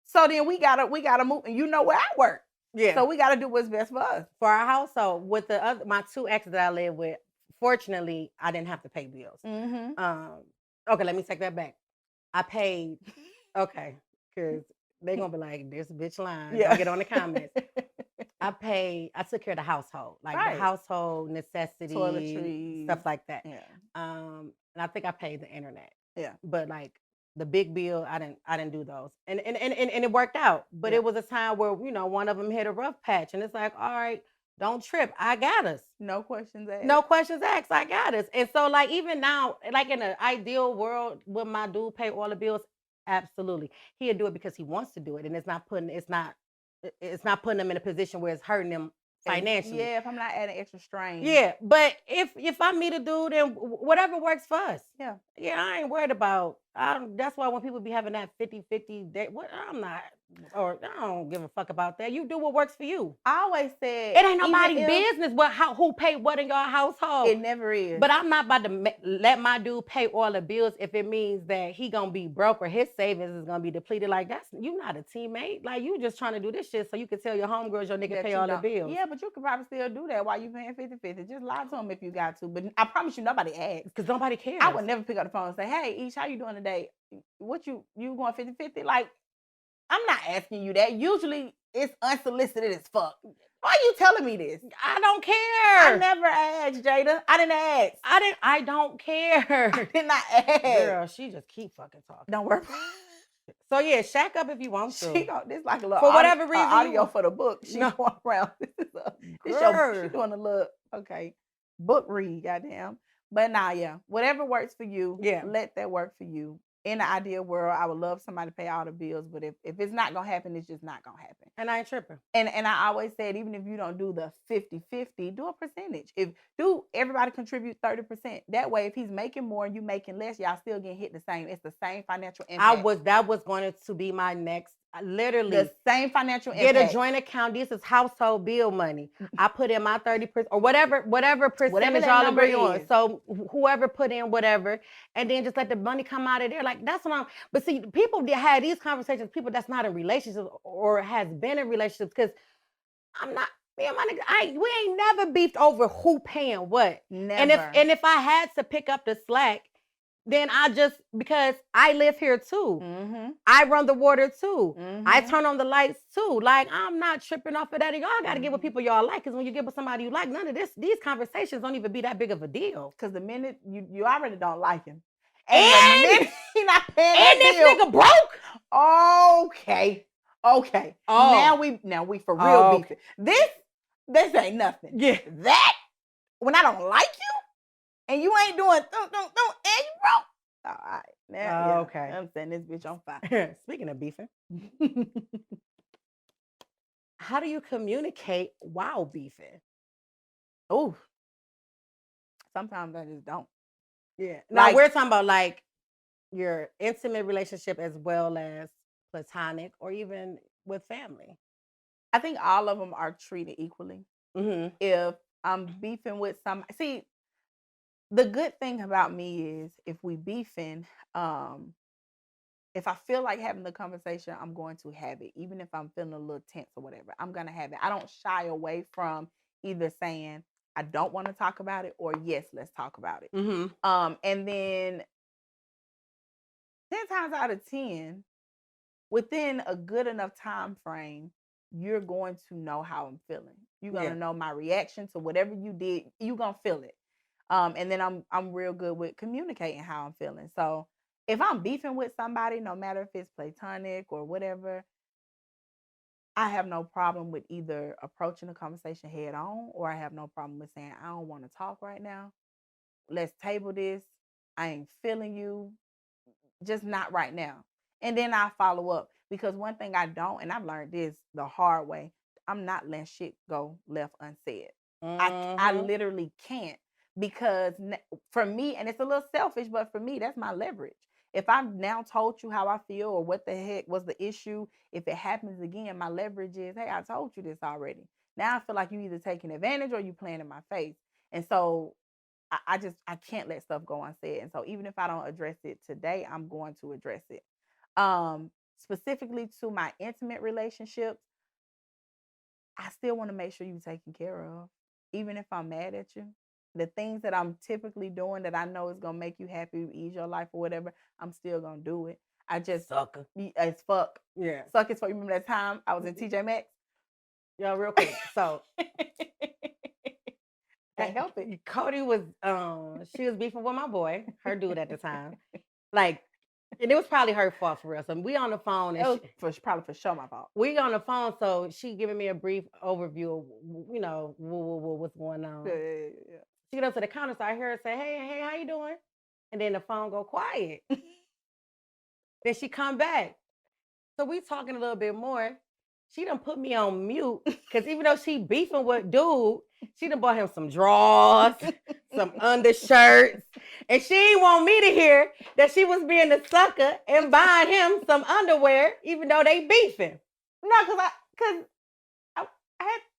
S3: So then we gotta move, and you know where I work.
S2: Yeah.
S3: So we gotta do what's best for us.
S2: For our household, with my 2 exes that I live with, fortunately, I didn't have to pay bills. Okay, let me take that back. I paid. Okay, because they're gonna be like, "This bitch lying." Yeah. Don't get on the comments. I took care of the household, like the household necessities, toiletries, stuff like that. Yeah. And I think I paid the internet.
S3: Yeah.
S2: But like the big bill, I didn't do those, and it worked out. But it was a time where one of them hit a rough patch, and it's like, all right, Don't trip. I got us.
S3: No questions asked.
S2: No questions asked. I got us. And so, like, even now, like in an ideal world, would my dude pay all the bills? Absolutely. He'll do it because he wants to do it, and it's not putting him in a position where it's hurting him financially.
S3: Yeah, if I'm not adding extra strain.
S2: Yeah, but if I meet a dude, then whatever works for us.
S3: Yeah.
S2: I ain't worried about. That's why when people be having that 50-50, I'm not, or I don't give a fuck about that. You do what works for you.
S3: I always said
S2: it ain't nobody's business who paid what in your household.
S3: It never is.
S2: But I'm not about to let my dude pay all the bills if it means that he gonna be broke or his savings is gonna be depleted. Like, you not a teammate. Like, you just trying to do this shit so you can tell your homegirls your nigga pay all the bills.
S3: Yeah, but you could probably still do that while you paying 50-50. Just lie to him if you got to. But I promise you, nobody asks.
S2: Because nobody cares.
S3: I would never pick up the phone and say, hey, Isha, how you doing today? What you going 50-50? Like, I'm not asking you that. Usually it's unsolicited as fuck. Why are you telling me this?
S2: I don't care.
S3: I never asked, Jada. I didn't ask.
S2: I don't care.
S3: I did not ask.
S2: Girl, she just keep fucking talking.
S3: Don't worry.
S2: So yeah, shack up if you want to.
S3: This like a little
S2: for whatever reason
S3: audio for the book. She going around. She doing a little book read, goddamn. But yeah, whatever works for you, let that work for you. In the ideal world, I would love somebody to pay all the bills, but if it's not gonna happen, it's just not gonna happen.
S2: And I ain't tripping.
S3: And I always said, even if you don't do the 50-50, do a percentage. Everybody contribute 30%. That way, if he's making more and you making less, y'all still getting hit the same. It's the same financial impact. That was going to be my next. Literally the same financial impact. Get a joint account. This is household bill money. I put in my 30% or whatever percentage y'all agree on. So whoever put in whatever, and then just let the money come out of there. Like, that's what but see, people had these conversations, people that's not in relationships or has been in relationships, because I'm not, me and my nigga, we ain't never beefed over who paying what. Never. And if I had to pick up the slack, then because I live here too. Mm-hmm. I run the water too. Mm-hmm. I turn on the lights too. Like, I'm not tripping off of that. Y'all got to get with people y'all like, because when you get with somebody you like, none of these conversations don't even be that big of a deal. Because the minute you already don't like him. And the minute he not paying and this bill, nigga broke. Okay. Oh. Now we for real beefing. This ain't nothing. Yeah. That, when I don't like you, and you ain't doing and you broke. All right. Now, okay. I'm setting this bitch on fire. Speaking of beefing, how do you communicate while beefing? Oh, sometimes I just don't. Yeah. Now we're talking about like your intimate relationship as well as platonic or even with family. I think all of them are treated equally. Mm-hmm. If I'm beefing with somebody, see. The good thing about me is if we beefing, if I feel like having the conversation, I'm going to have it. Even if I'm feeling a little tense or whatever, I'm going to have it. I don't shy away from either saying, I don't want to talk about it, or yes, let's talk about it. Mm-hmm. And then 10 times out of 10, within a good enough time frame, you're going to know how I'm feeling. You're going to know my reaction to whatever you did. You're going to feel it. And then I'm real good with communicating how I'm feeling. So if I'm beefing with somebody, no matter if it's platonic or whatever, I have no problem with either approaching the conversation head on, or I have no problem with saying, I don't want to talk right now. Let's table this. I ain't feeling you. Just not right now. And then I follow up, because one thing I don't, and I've learned this the hard way, I'm not letting shit go left unsaid. Mm-hmm. I literally can't. Because for me, and it's a little selfish, but for me, that's my leverage. If I've now told you how I feel or what the heck was the issue, if it happens again, my leverage is, hey, I told you this already. Now I feel like you either taking advantage or you playing in my face. And so I can't let stuff go unsaid. And so even if I don't address it today, I'm going to address it. Specifically to my intimate relationships, I still want to make sure you're taken care of, even if I'm mad at you. The things that I'm typically doing that I know is going to make you happy, ease your life or whatever, I'm still going to do it. I just sucker as fuck. Yeah. Suck as fuck. You remember that time I was in TJ Maxx? Yo, real quick. So can't help it. Kodie was she was beefing with my boy, her dude at the time. Like,
S2: And it was probably her fault for real. So we on the phone. And
S3: It was probably for sure my fault.
S2: we on the phone, so she giving me a brief overview of, what's going on.
S3: Yeah.
S2: She get up to the counter, so I hear her say, hey, how you doing? And then the phone go quiet. Then she come back. So we talking a little bit more. She done put me on mute, because even though she beefing with dude, she done bought him some drawers, some undershirts, and she ain't want me to hear that she was being a sucker and buying him some underwear, even though they beefing.
S3: No, because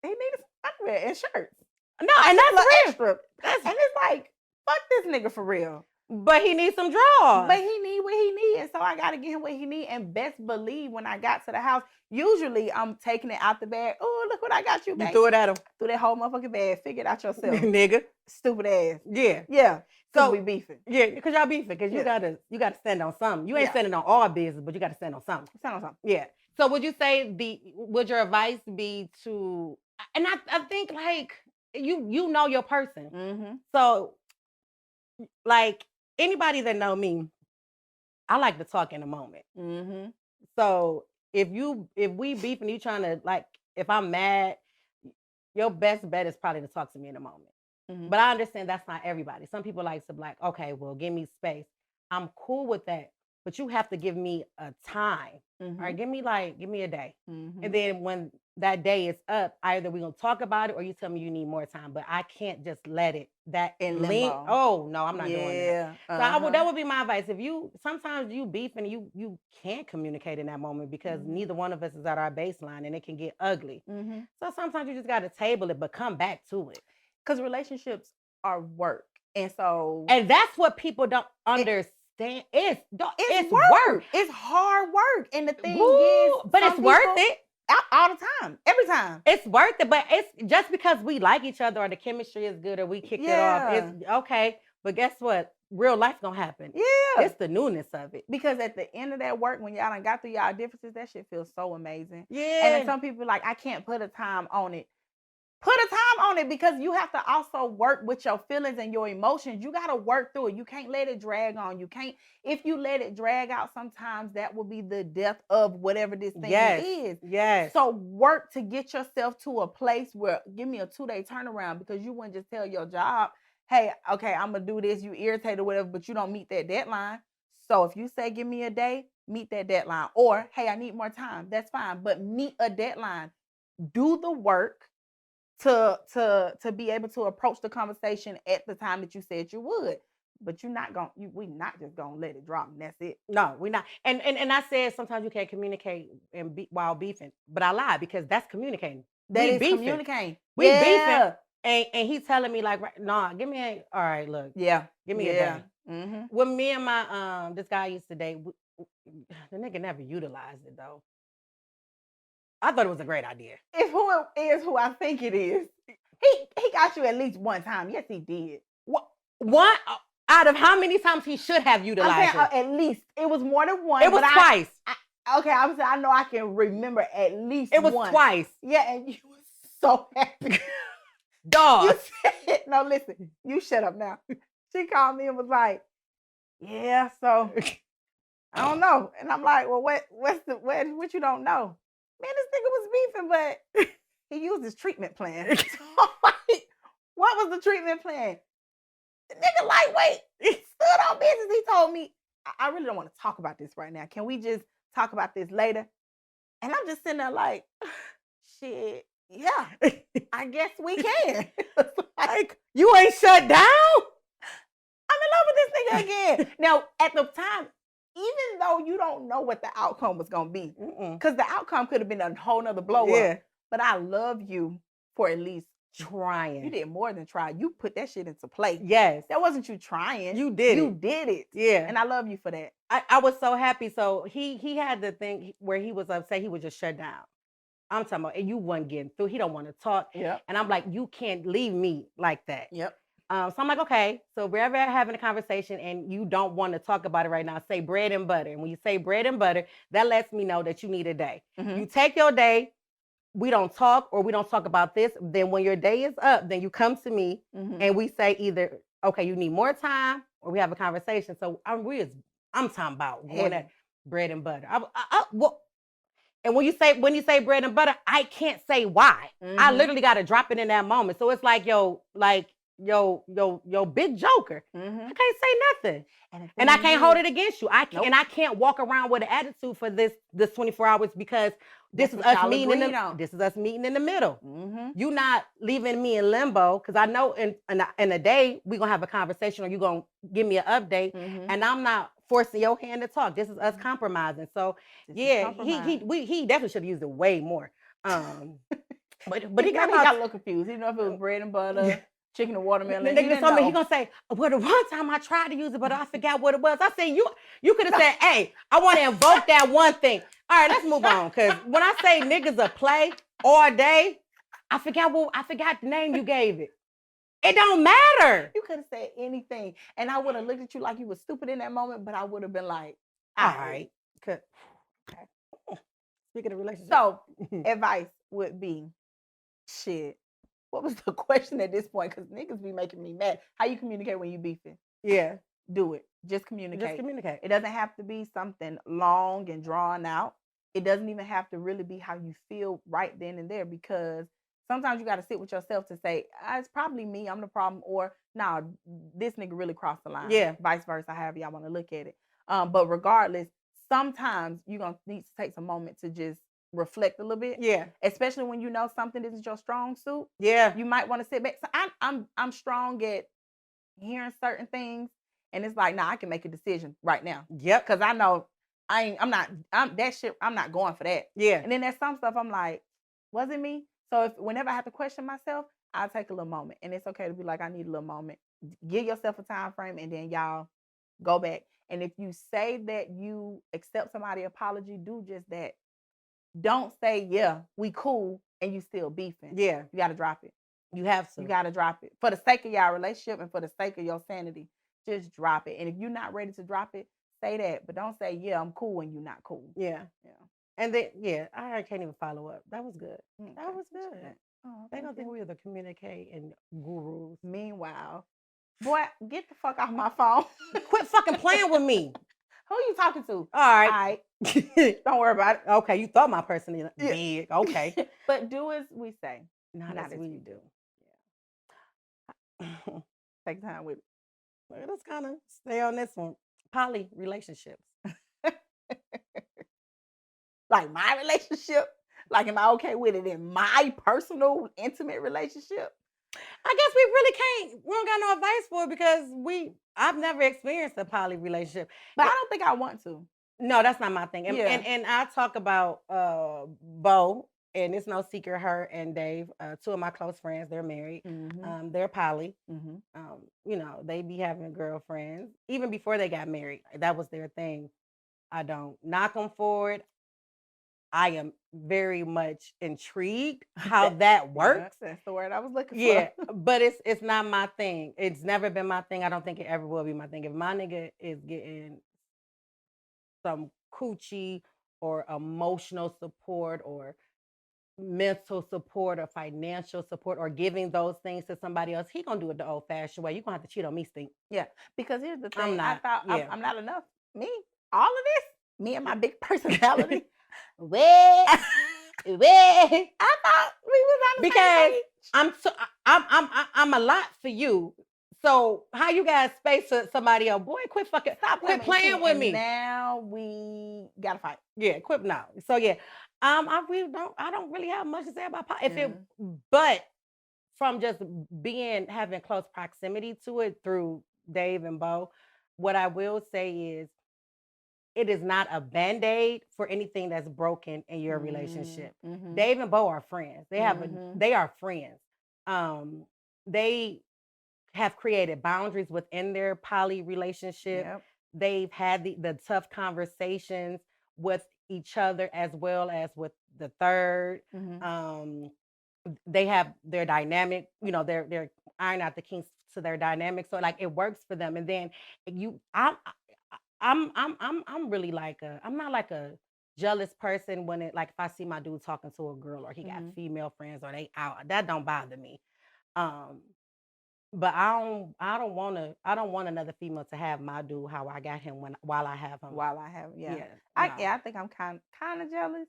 S3: he needed some underwear and shirts.
S2: No, and that's real.
S3: Extra. And it's like, fuck this nigga for real.
S2: But he needs some drawers.
S3: But he need what he need, and so I gotta get him what he need. And best believe when I got to the house, usually I'm taking it out the bag. Oh, look what I got you, babe.
S2: You threw it at him.
S3: Threw that whole motherfucking bag. Figure it out yourself,
S2: nigga.
S3: Stupid ass.
S2: Yeah.
S3: So we beefing.
S2: Yeah, because y'all beefing. Because you gotta stand on something. You ain't standing on all business, but you gotta stand on something.
S3: Stand on something.
S2: Yeah. So would you say would your advice be to? And I think like you know your person.
S3: Mm-hmm.
S2: So like anybody that know me, I like to talk in a moment.
S3: Mm-hmm.
S2: So if we beef and you trying to, like, if I'm mad, your best bet is probably to talk to me in a moment.
S3: Mm-hmm.
S2: But I understand that's not everybody. Some people like to be like, okay, well, give me space. I'm cool with that, but you have to give me a time.
S3: Mm-hmm.
S2: All right, give me a day.
S3: Mm-hmm.
S2: And then when that day is up, either we're gonna talk about it or you tell me you need more time. But I can't just let it
S3: in
S2: limbo.
S3: limbo.
S2: Oh no, I'm not doing that.
S3: Uh-huh.
S2: So that would be my advice. If sometimes you beef and you can't communicate in that moment because neither one of us is at our baseline and it can get ugly.
S3: Mm-hmm.
S2: So sometimes you just gotta table it, but come back to it.
S3: Because relationships are work. And
S2: that's what people don't understand. It's
S3: work. It's hard work. And the thing is,
S2: but it's worth it.
S3: All the time, every time.
S2: It's worth it, but it's just because we like each other or the chemistry is good or we kicked it off. It's okay. But guess what? Real life gonna happen.
S3: Yeah.
S2: It's the newness of it.
S3: Because at the end of that work, when y'all done got through y'all differences, that shit feels so amazing.
S2: Yeah.
S3: And then some people like, I can't put a time on it. Put a time on it, because you have to also work with your feelings and your emotions. You got to work through it. You can't let it drag on. You can't, if you let it drag out, sometimes that will be the death of whatever this thing is.
S2: Yes.
S3: So work to get yourself to a place where, give me a 2-day turnaround, because you wouldn't just tell your job, hey, okay, I'm going to do this. You irritated or whatever, but you don't meet that deadline. So if you say, give me a day, meet that deadline. Or, hey, I need more time. That's fine. But meet a deadline. Do the work to be able to approach the conversation at the time that you said you would. But we not just gonna let it drop and that's it.
S2: No, we're not. And I said sometimes you can't communicate while beefing, but I lied, because that's communicating.
S3: That is
S2: beefing.
S3: Communicating.
S2: We beefing. And he's telling me like, give me all right, look.
S3: Yeah.
S2: Give me a day.
S3: Mm-hmm.
S2: When me and my this guy I used to date, the nigga never utilized it though. I thought it was a great idea.
S3: If who it is who I think it is, he got you at least one time. Yes, he did.
S2: One out of how many times he should have utilized it?
S3: At least it was more than one.
S2: It was twice.
S3: I know I can remember at least
S2: it was
S3: one.
S2: Twice.
S3: Yeah, and you was so happy.
S2: Dog.
S3: You said, no, listen, you shut up now. She called me and was like, yeah, so I don't know. And I'm like, well, what you don't know? Man, this nigga was beefing, but he used his treatment plan. So, like, what was the treatment plan? The nigga lightweight. He stood on business. He told me, I really don't want to talk about this right now. Can we just talk about this later? And I'm just sitting there like, shit, yeah, I guess we can.
S2: Like, you ain't shut down?
S3: I'm in love with this nigga again. Now, at the time, even though you don't know what the outcome was going to be, because the outcome could have been a whole nother blow up, but I love you for at least
S2: trying.
S3: You did more than try. You put that shit into play.
S2: Yes.
S3: That wasn't you trying.
S2: You did
S3: You did it.
S2: Yeah.
S3: And I love you for that.
S2: I was so happy. So he had the thing where he was upset. He was just shut down. I'm talking about, and you wasn't getting through. He don't want to talk.
S3: Yep.
S2: And I'm like, you can't leave me like that.
S3: Yep.
S2: So I'm like, okay, so we're ever having a conversation and you don't want to talk about it right now, say bread and butter. And when you say bread and butter, that lets me know that you need a day.
S3: Mm-hmm.
S2: You take your day, we don't talk or we don't talk about this. Then when your day is up, then you come to me and we say either, okay, you need more time or we have a conversation. So I'm I'm talking about going
S3: Heavy.
S2: at bread and butter. And when you say bread and butter, I can't say why. I literally got to drop it in that moment. So it's like, yo, big joker. I can't say nothing. And I can't hold it against you. I can't, and I can't walk around with an attitude for this 24 hours because this is us meeting in the middle. You not leaving me in limbo because I know in a day we're gonna have a conversation or you're gonna give me an update, and I'm not forcing your hand to talk. This is us compromising. So he definitely should have used it way more. But he got
S3: a little confused. He didn't know if it was bread and butter, chicken and watermelon.
S2: He gonna say, well, the one time I tried to use it, but I forgot what it was. I said, you could have said, hey, I want to invoke that one thing. All right, let's move on. Because when I say niggas a play all day, I forgot the name you gave it. It don't matter.
S3: You could have said anything. And I would have looked at you like you were stupid in that moment, but I would have been like,
S2: all right. Okay. Speaking of relationships.
S3: So, advice would be, shit. What was the question at this point? Because niggas be making me mad. How you communicate when you beefing?
S2: Yeah.
S3: Do it. Just communicate.
S2: Just communicate.
S3: It doesn't have to be something long and drawn out. It doesn't even have to really be how you feel right then and there, because sometimes you got to sit with yourself to say, it's probably me, I'm the problem, or nah, this nigga really crossed the line.
S2: Yeah.
S3: Vice versa, however y'all want to look at it. But regardless, sometimes you're going to need to take some moment to just reflect a little bit.
S2: Yeah.
S3: Especially when you know something isn't your strong suit.
S2: Yeah.
S3: You might want to sit back. So I'm strong at hearing certain things, and it's like, nah, I can make a decision right now.
S2: Yep.
S3: Because I know I'm not going for that.
S2: Yeah.
S3: And then there's some stuff I'm like, was it me? So whenever I have to question myself, I'll take a little moment. And it's okay to be like, I need a little moment. Give yourself a time frame, and then y'all go back. And if you say that you accept somebody's apology, do just that. Don't say, yeah, we cool, and you still beefing.
S2: Yeah.
S3: You got to drop it.
S2: You have to.
S3: You got to drop it. For the sake of y'all relationship and for the sake of your sanity, just drop it. And if you're not ready to drop it, say that. But don't say, yeah, I'm cool when you're not cool.
S2: Yeah. Yeah. And then, I can't even follow up. That was good.
S3: Okay.
S2: That was good.
S3: Oh,
S2: they don't think we are the communicating gurus.
S3: Meanwhile, boy, get the fuck off my phone.
S2: Quit fucking playing with me.
S3: Who you talking to?
S2: All right.
S3: Don't worry about it.
S2: Okay, you thought my person is big. Okay.
S3: But do as we say.
S2: Not as we do.
S3: Yeah. Take time with it.
S2: Let's kind of stay on this one. Poly relationships.
S3: Like my relationship? Like, am I okay with it in my personal, intimate relationship?
S2: I guess we really can't. We don't got no advice for it because I've never experienced a poly relationship.
S3: But I don't think I want to.
S2: No, that's not my thing. And I talk about Bout, and it's no secret, her and Dave, two of my close friends, they're married. They're poly. They be having girlfriends. Even before they got married, that was their thing. I don't knock them for it. I am very much intrigued how that works.
S3: That's the word I was looking for.
S2: Yeah, but it's not my thing. It's never been my thing. I don't think it ever will be my thing. If my nigga is getting some coochie or emotional support or mental support or financial support or giving those things to somebody else, he gonna do it the old-fashioned way. You're gonna have to cheat on me, Stink.
S3: Yeah, because here's the thing.
S2: I'm not,
S3: I'm not enough. Me, all of this, me and my big personality. I thought we was on the same page.
S2: I'm a lot for you. So how you guys space to somebody else? Boy, quit playing with me.
S3: Now we gotta fight.
S2: Yeah, quit now. So yeah, I don't really have much to say about but from just having close proximity to it through Dave and Bo, what I will say is, it is not a Band-Aid for anything that's broken in your relationship. Dave and Bo are friends. They are friends. They have created boundaries within their poly relationship. Yep. They've had the tough conversations with each other as well as with the third. They have their dynamic, they're iron out the kinks to their dynamic. So like it works for them. And then I'm really I'm not like a jealous person when if I see my dude talking to a girl or he got female friends or they out, that don't bother me. But I don't want another female to have my dude how I got him while I have him.
S3: While I have, yeah.
S2: Yeah.
S3: I think I'm kind of jealous.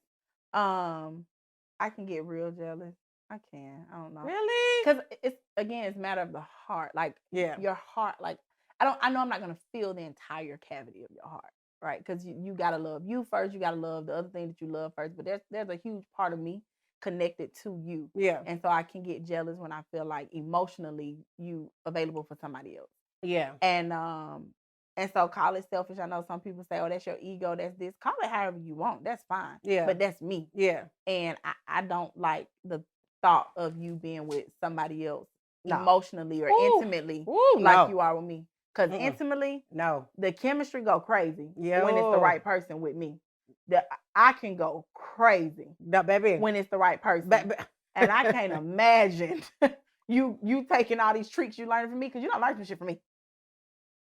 S3: I can get real jealous. I can. I don't know.
S2: Really?
S3: Because it's a matter of the heart. Like your heart. Like I know I'm not gonna feel the entire cavity of your heart, right? Because you gotta love you first. You gotta love the other thing that you love first. But there's a huge part of me connected to you.
S2: Yeah.
S3: And so I can get jealous when I feel like emotionally you available for somebody else.
S2: Yeah.
S3: And so call it selfish. I know some people say, oh, that's your ego, that's this. Call it however you want. That's fine.
S2: Yeah.
S3: But that's me.
S2: Yeah.
S3: And I don't like the thought of you being with somebody else emotionally or intimately like you are with me. Because intimately, the chemistry go crazy when it's the right person with me. I can go crazy when it's the right person. And I can't imagine you taking all these tricks you learned from me because you don't learn some shit from me.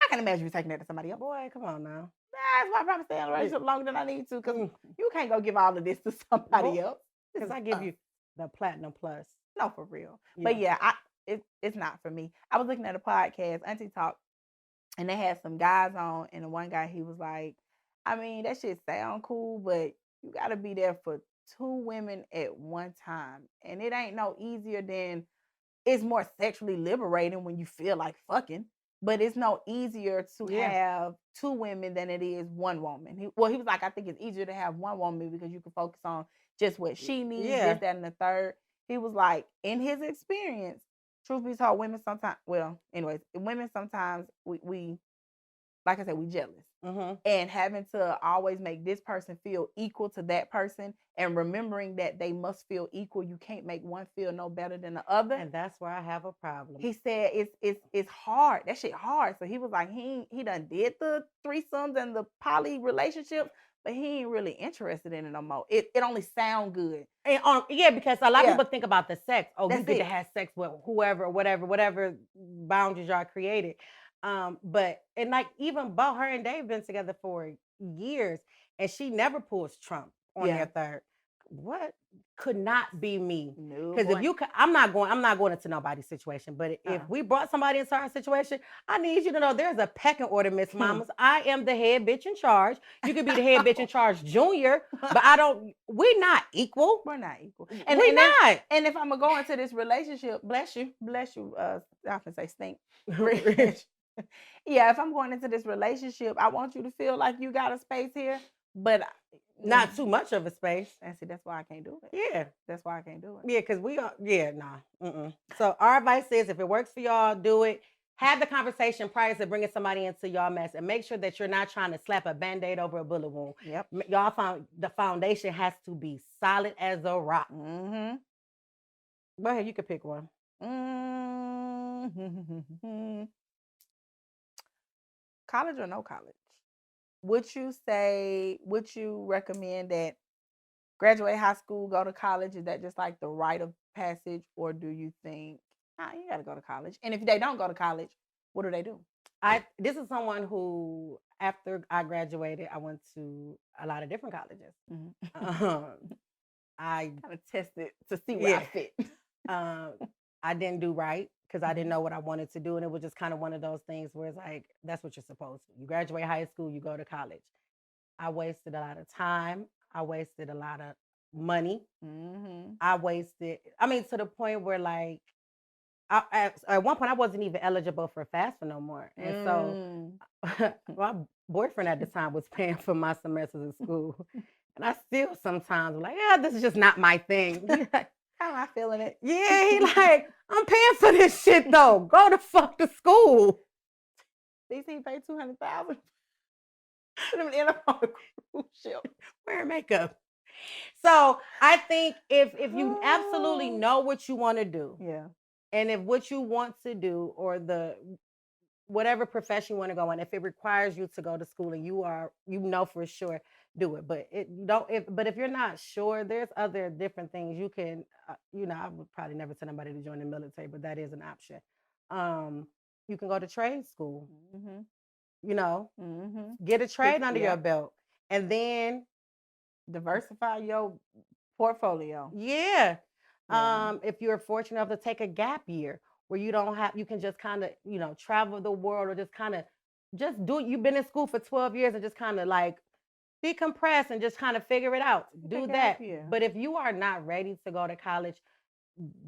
S3: I can't imagine you taking that to somebody else.
S2: Boy, come on now.
S3: That's why I probably stay in a relationship longer than I need to because you can't go give all of this to somebody else.
S2: Because I give you the platinum plus.
S3: No, for real. Yeah. But yeah, it's not for me. I was looking at a podcast, Auntie Talk, and they had some guys on, and the one guy, he was like, I mean, that shit sound cool, but you got to be there for 2 women at one time. And it ain't no easier than, it's more sexually liberating when you feel like fucking. But it's no easier to have 2 women than it is 1 woman. He was like, I think it's easier to have 1 woman because you can focus on just what she needs, this, that, and the third. He was like, in his experience, truth be told, women sometimes, women sometimes, we like I said, we jealous. And having to always make this person feel equal to that person and remembering that they must feel equal. You can't make one feel no better than the other.
S2: And that's where I have a problem.
S3: He said it's hard. That shit hard. So he was like, he done did the threesomes and the poly relationships, but he ain't really interested in it no more. It only sound good.
S2: And, because a lot of people think about the sex. Oh, you get to have sex with whoever, whatever boundaries y'all created. But like even Bout, her and Dave been together for years, and she never pulls Trump on their third. What could not be me? Because if you, I'm not going into nobody's situation. But if we brought somebody into our situation, I need you to know there's a pecking order, Miss Mamas. I am the head bitch in charge. You could be the head bitch in charge, junior, but we're not equal.
S3: We're not equal.
S2: And we're not.
S3: And if I'm gonna go into this relationship, bless you. I often say stink. Yeah, if I'm going into this relationship, I want you to feel like you got a space here, but
S2: not too much of a space.
S3: And see, that's why I can't do it.
S2: Yeah.
S3: That's why I can't do it.
S2: Yeah, because we are, nah. So our advice is, if it works for y'all, do it. Have the conversation prior to bringing somebody into y'all mess, and make sure that you're not trying to slap a Band-Aid over a bullet wound.
S3: Yep.
S2: Y'all found the foundation has to be solid as a rock. Go ahead, you could pick one.
S3: College or no college? Would you recommend that graduate high school, go to college? Is that just like the rite of passage? Or do you think, you got to go to college? And if they don't go to college, what do they do?
S2: This is someone who, after I graduated, I went to a lot of different colleges. I
S3: kind of tested to see where I fit.
S2: I didn't do right because I didn't know what I wanted to do. And it was just kind of one of those things where it's like, that's what you're supposed to do. You graduate high school, you go to college. I wasted a lot of time. I wasted a lot of money. I wasted, to the point where like, at one point I wasn't even eligible for FAFSA no more. And so my boyfriend at the time was paying for my semesters in school. And I still sometimes like, this is just not my thing.
S3: How am I feeling it?
S2: Yeah, he like, I'm paying for this shit though. Go the fuck to school.
S3: These he paid $200,000. Put him in on a cruise ship.
S2: Wearing makeup. So I think if you absolutely know what you want to do, and if what you want to do or whatever profession you want to go in, if it requires you to go to school and you know for sure, do it. But if you're not sure, there's other different things you can. I would probably never tell anybody to join the military, but that is an option. You can go to trade school. Get a trade under your belt, and then
S3: diversify your portfolio.
S2: Yeah. If you're fortunate enough to take a gap year, where you can just kind of, travel the world, or just kind of just do it. You've been in school for 12 years and just kind of like decompress and just kind of figure it out. Do that. But if you are not ready to go to college,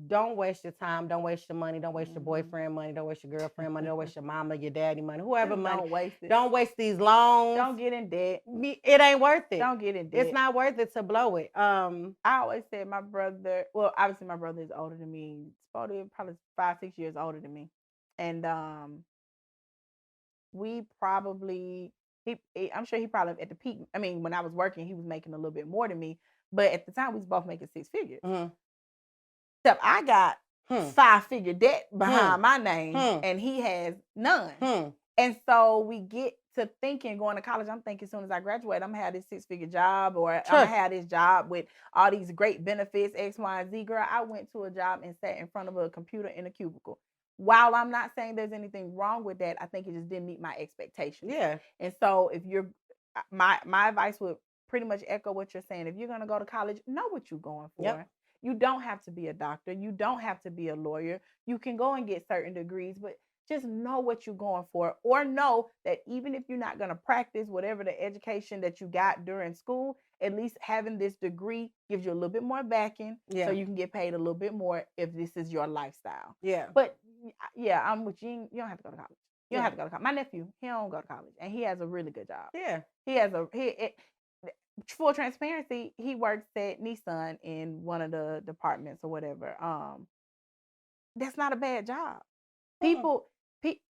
S2: don't waste your time. Don't waste your money. Don't waste your boyfriend money. Don't waste your girlfriend money. Don't waste your mama, your daddy money, whoever
S3: Just
S2: money.
S3: Don't waste it.
S2: Don't waste these loans.
S3: Don't get in debt.
S2: It ain't worth it.
S3: Don't get in debt.
S2: It's not worth it to blow it.
S3: I always said my brother, well, obviously my brother is older than me. Probably 5-6 years older than me. And we probably, I'm sure he probably at the peak. I mean, when I was working, he was making a little bit more than me. But at the time, we was both making 6 figures.
S2: Mm-hmm.
S3: Except I got 5-figure debt behind my name, and he has none. And so we get to thinking, going to college, I'm thinking as soon as I graduate, I'm going to have this 6-figure job, or I'm going to have this job with all these great benefits, X, Y, and Z. Girl, I went to a job and sat in front of a computer in a cubicle. While I'm not saying there's anything wrong with that, I think it just didn't meet my expectations.
S2: Yeah.
S3: And so if you're, my advice would pretty much echo what you're saying. If you're going to go to college, know what you're going for.
S2: Yep.
S3: You don't have to be a doctor. You don't have to be a lawyer. You can go and get certain degrees, but just know what you're going for, or know that even if you're not going to practice whatever the education that you got during school, at least having this degree gives you a little bit more backing, so you can get paid a little bit more if this is your lifestyle. Yeah. But yeah, I'm with you. You don't have to go to college. You don't have to go to college. My nephew, he don't go to college, and he has a really good job. Yeah. He has full transparency, he works at Nissan in one of the departments or whatever. That's not a bad job. It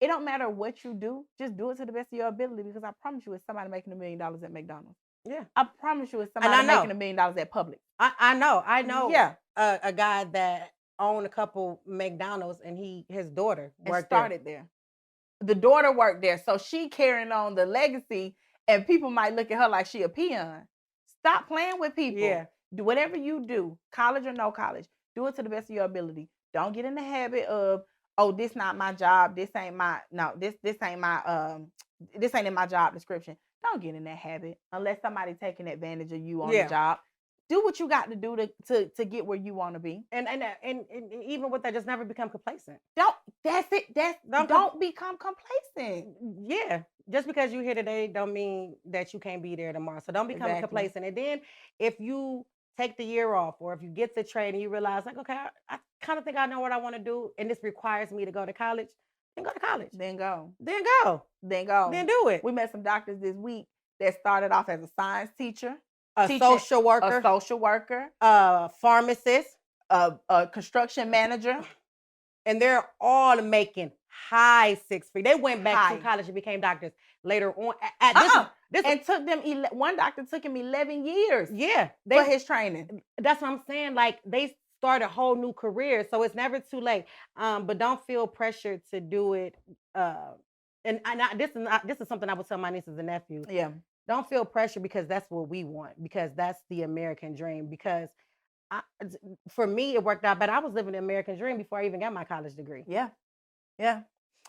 S3: don't matter what you do, just do it to the best of your ability, because I promise you it's somebody making $1 million at McDonald's. Yeah. I promise you it's somebody making $1 million at Publix. I know. Yeah.
S2: A guy that owned a couple McDonald's, and his daughter
S3: started there. The daughter worked there, so she carrying on the legacy, and people might look at her like she a peon. Stop playing with people. Yeah. Do whatever you do, college or no college, do it to the best of your ability. Don't get in the habit of, oh, this not my job. This ain't in my job description. Don't get in that habit unless somebody taking advantage of you on the job. Do what you got to do to get where you want to be. And even with that, just never become complacent. Don't become complacent.
S2: Yeah. Just because you're here today don't mean that you can't be there tomorrow. So don't become complacent. And then if you take the year off, or if you get the trade and you realize, like, okay, I kind of think I know what I want to do, and this requires me to go to college, then go to college.
S3: Then go.
S2: Then go.
S3: Then go.
S2: Then do it.
S3: We met some doctors this week that started off as a science teacher,
S2: social worker, pharmacist,
S3: a construction manager.
S2: And they're all making high 6 figures. They went back to college and became doctors later on.
S3: One doctor took him 11 years.
S2: Yeah.
S3: For his training.
S2: That's what I'm saying. Like, they start a whole new career. So it's never too late. But don't feel pressured to do it. This is something I would tell my nieces and nephews.
S3: Yeah.
S2: Don't feel pressure, because that's what we want, because that's the American dream. Because for me, it worked out, but I was living the American dream before I even got my college degree.
S3: Yeah. Yeah.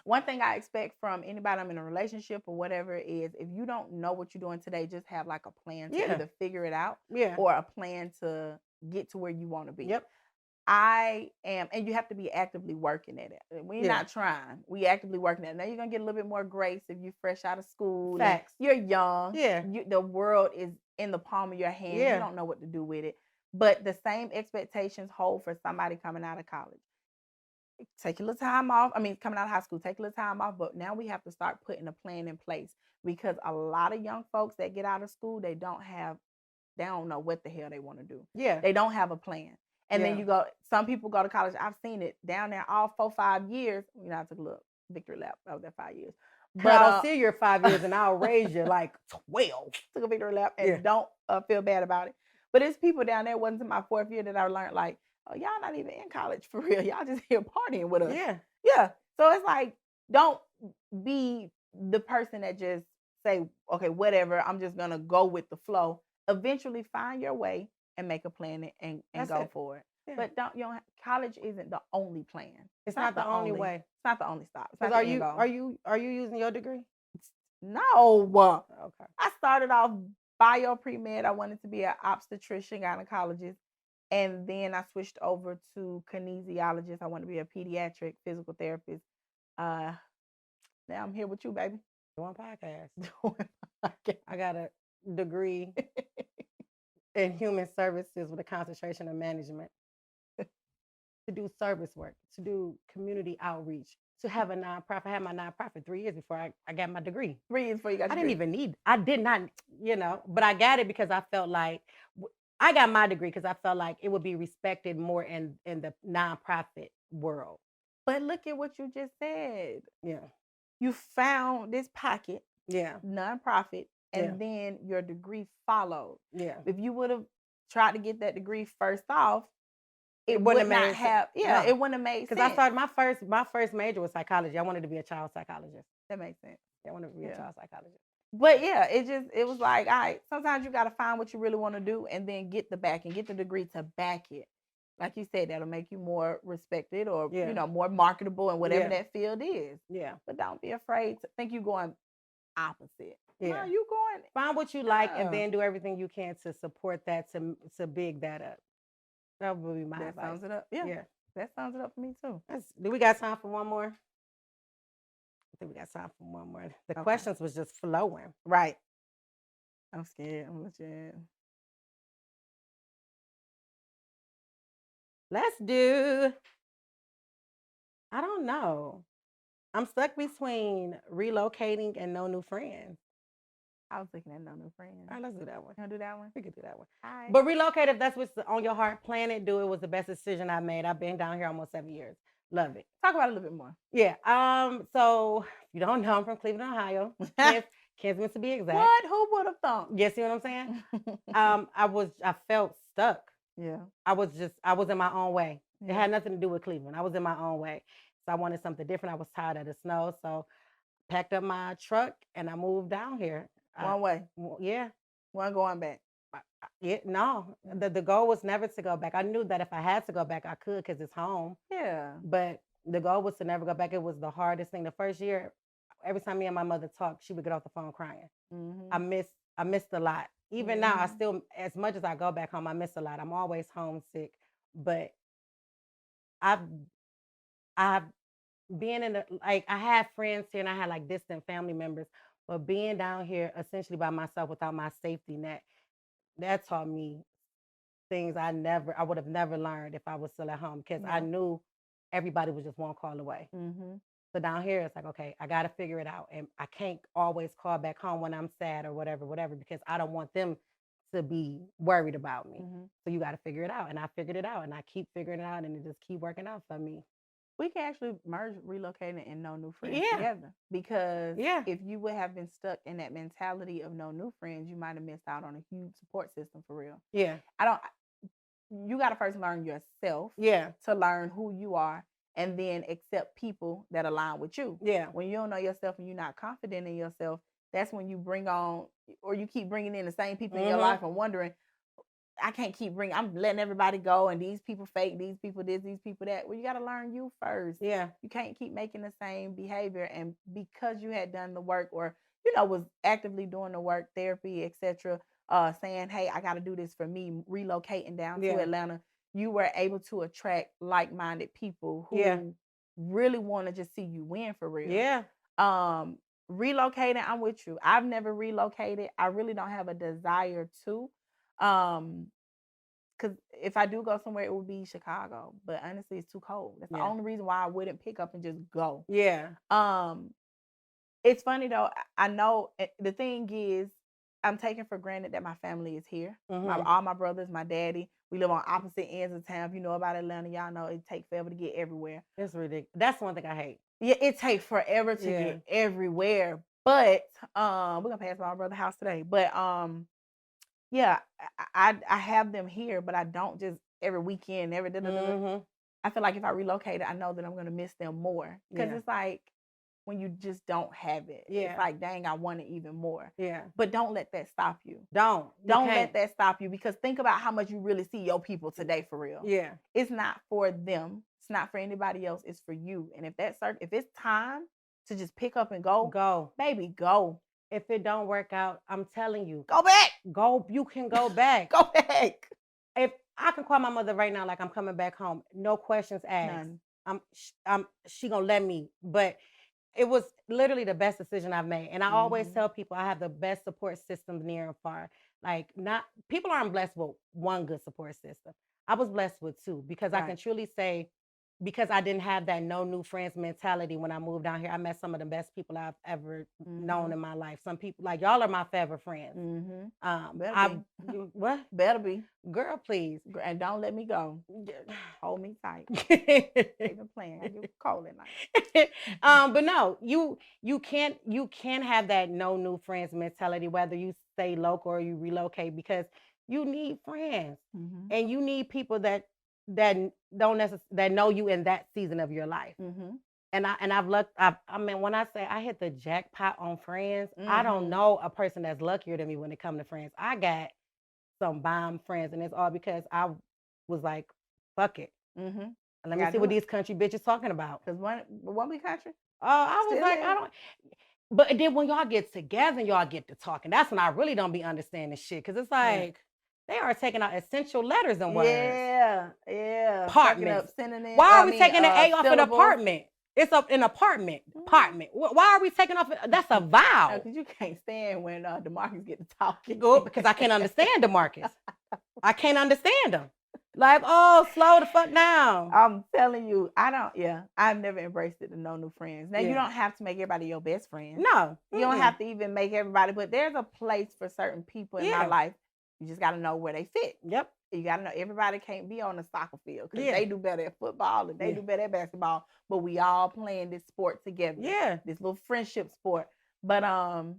S3: One thing I expect from anybody I'm in a relationship or whatever is, if you don't know what you're doing today, just have like a plan to either figure it out or a plan to get to where you want to be.
S2: Yep.
S3: I am, and you have to be actively working at it. We're not trying. We actively working at it. Now you're going to get a little bit more grace if you're fresh out of school.
S2: Facts.
S3: You're young.
S2: Yeah.
S3: The world is in the palm of your hand.
S2: Yeah.
S3: You don't know what to do with it. But the same expectations hold for somebody coming out of college. Take a little time off. I mean, coming out of high school, take a little time off. But now we have to start putting a plan in place, because a lot of young folks that get out of school, they don't know what the hell they want to do.
S2: Yeah.
S3: They don't have a plan. And then some people go to college. I've seen it down there all 4-5 years. I took a little victory lap. I was there 5 years.
S2: But I'll see your 5 years and I'll raise you like 12.
S3: Took a victory lap and don't feel bad about it. But it's people down there, wasn't in my 4th year, that I learned, like, oh, y'all not even in college for real. Y'all just here partying with us.
S2: Yeah.
S3: Yeah. So it's like, don't be the person that just say, okay, whatever, I'm just going to go with the flow. Eventually find your way and make a plan and go for it. Yeah. But college isn't the only plan.
S2: It's not the only way.
S3: It's not the only stop.
S2: Are you using your degree?
S3: No.
S2: Okay.
S3: I started off bio pre-med. I wanted to be an obstetrician, gynecologist. And then I switched over to kinesiologist. I want to be a pediatric physical therapist. Now I'm here with you, baby.
S2: Doing podcast. I got a degree in human services with a concentration in management. To do service work, to do community outreach, to have a nonprofit. I had my nonprofit 3 years before I got my degree.
S3: 3 years before you got your
S2: I didn't even need, I did not, but I got it because I felt like, I got my degree because I felt like it would be respected more in the nonprofit world.
S3: But look at what you just said.
S2: Yeah.
S3: You found this pocket,
S2: Yeah.
S3: nonprofit, and then your degree followed.
S2: Yeah.
S3: If you would have tried to get that degree first off, it
S2: wouldn't
S3: would
S2: have
S3: not
S2: made
S3: have,
S2: sense.
S3: yeah,
S2: No.
S3: it wouldn't have made sense.
S2: Because I started my first major was psychology. I wanted to be a child psychologist.
S3: That makes sense.
S2: I wanted to be a child psychologist.
S3: But yeah, it was like, all right, sometimes you got to find what you really want to do and then get the back and get the degree to back it. Like you said, that'll make you more respected or, more marketable in whatever that field is.
S2: Yeah.
S3: But don't be afraid to think you're going opposite.
S2: Yeah.
S3: No, you going.
S2: Find what you like and then do everything you can to support that, to big that up. That would be my advice.
S3: That sums it up. Yeah. That sums it up for me too.
S2: Do we got time for one more? I think we got time for one more. The questions was just flowing.
S3: Right. I'm scared. I'm legit.
S2: Let's do, I don't know. I'm stuck between relocating and no new friends.
S3: I was looking at no new friends.
S2: All right, let's do that one.
S3: You want to do that one?
S2: We could do that one.
S3: All right.
S2: But relocate, if that's what's on your heart, plan it, do it. Was the best decision I made. I've been down here almost 7 years. Love it.
S3: Talk about it a little bit more.
S2: Yeah. So if you don't know, I'm from Cleveland, Ohio. Kansas to be exact.
S3: What? Who would have thought?
S2: You see what I'm saying? I felt stuck.
S3: Yeah.
S2: I was in my own way. It had nothing to do with Cleveland. I was in my own way. So I wanted something different. I was tired of the snow. So packed up my truck and I moved down here.
S3: One way.
S2: Yeah.
S3: One going back.
S2: Yeah, no. The goal was never to go back. I knew that if I had to go back, I could because it's home.
S3: Yeah.
S2: But the goal was to never go back. It was the hardest thing. The first year, every time me and my mother talked, she would get off the phone crying. I missed a lot. Even now, I still, as much as I go back home, I miss a lot. I'm always homesick. But I've been I had friends here and I had like distant family members, but being down here essentially by myself without my safety net, that taught me things I would have never learned if I was still at home because I knew everybody was just one call away. So down here, it's like, okay, I got to figure it out. And I can't always call back home when I'm sad or whatever, because I don't want them to be worried about me. So you got to figure it out. And I figured it out and I keep figuring it out and it just keep working out for me.
S3: We can actually merge relocating and no new friends together because if you would have been stuck in that mentality of no new friends, you might have missed out on a huge support system for real.
S2: Yeah.
S3: You got to first learn yourself to learn who you are and then accept people that align with you.
S2: Yeah.
S3: When you don't know yourself and you're not confident in yourself, that's when you bring on or you keep bringing in the same people in your life and wondering, I can't keep I'm letting everybody go and these people fake, these people this, these people that. Well, you got to learn you first.
S2: Yeah.
S3: You can't keep making the same behavior. And because you had done the work or, was actively doing the work, therapy, etc., saying, hey, I got to do this for me, relocating down to Atlanta, you were able to attract like-minded people who really want to just see you win for real.
S2: Yeah.
S3: Relocating, I'm with you. I've never relocated. I really don't have a desire to. Because if I do go somewhere, it would be Chicago. But honestly, it's too cold. That's the only reason why I wouldn't pick up and just go.
S2: Yeah.
S3: It's funny though. I know the thing is, I'm taking for granted that my family is here. All my brothers, my daddy. We live on opposite ends of town. If you know about Atlanta, y'all know it takes forever to get everywhere.
S2: It's ridiculous. That's one thing I hate.
S3: Yeah, it takes forever to get everywhere. But we're gonna pass by my brother's house today. But I have them here, but I don't just every weekend, every I feel like if I relocated, I know that I'm gonna miss them more. Because it's like when you just don't have it. It's like, dang, I want it even more.
S2: Yeah.
S3: But don't let that stop you.
S2: Don't
S3: let that stop you because think about how much you really see your people today for real.
S2: Yeah.
S3: It's not for them. It's not for anybody else. It's for you. And if it's time to just pick up and go, baby, go.
S2: If it don't work out, I'm telling you.
S3: Go back.
S2: You can go back.
S3: Go back.
S2: I can call my mother right now, like I'm coming back home. No questions asked. She gonna let me. But it was literally the best decision I've made. And I always tell people I have the best support system near and far. Like, not people aren't blessed with one good support system. I was blessed with two because I can truly say, because I didn't have that no new friends mentality when I moved down here, I met some of the best people I've ever known in my life. Some people, like, y'all are my favorite friends. What?
S3: Better be.
S2: Girl, please.
S3: And don't let me go. Hold me tight. Even playing. I get cold at night.
S2: But no, you can't have that no new friends mentality, whether you stay local or you relocate, because you need friends and you need people that know you in that season of your life. And I mean, when I say I hit the jackpot on friends, I don't know a person that's luckier than me when it comes to friends. I got some bomb friends, and it's all because I was like, fuck it. Let me see what these country bitches talking about.
S3: Because one we country?
S2: I was like, I don't. But then when y'all get together and y'all get to talking, that's when I really don't be understanding shit. Because it's like, they are taking out essential letters and words.
S3: Yeah.
S2: Apartment. Why are we taking an A off an apartment? It's an apartment. Apartment. Why are we taking off? That's a vow.
S3: Because you can't stand when DeMarcus get to talking.
S2: Good, because I can't understand DeMarcus. I can't understand him. Like, oh, slow the fuck down.
S3: I'm telling you, I've never embraced it to no new friends. Now, you don't have to make everybody your best friend.
S2: No.
S3: You don't have to even make everybody, but there's a place for certain people in my life. You just got to know where they fit.
S2: Yep.
S3: You got to know everybody can't be on the soccer field because they do better at football and they do better at basketball, but we all playing this sport together.
S2: Yeah.
S3: This little friendship sport. But I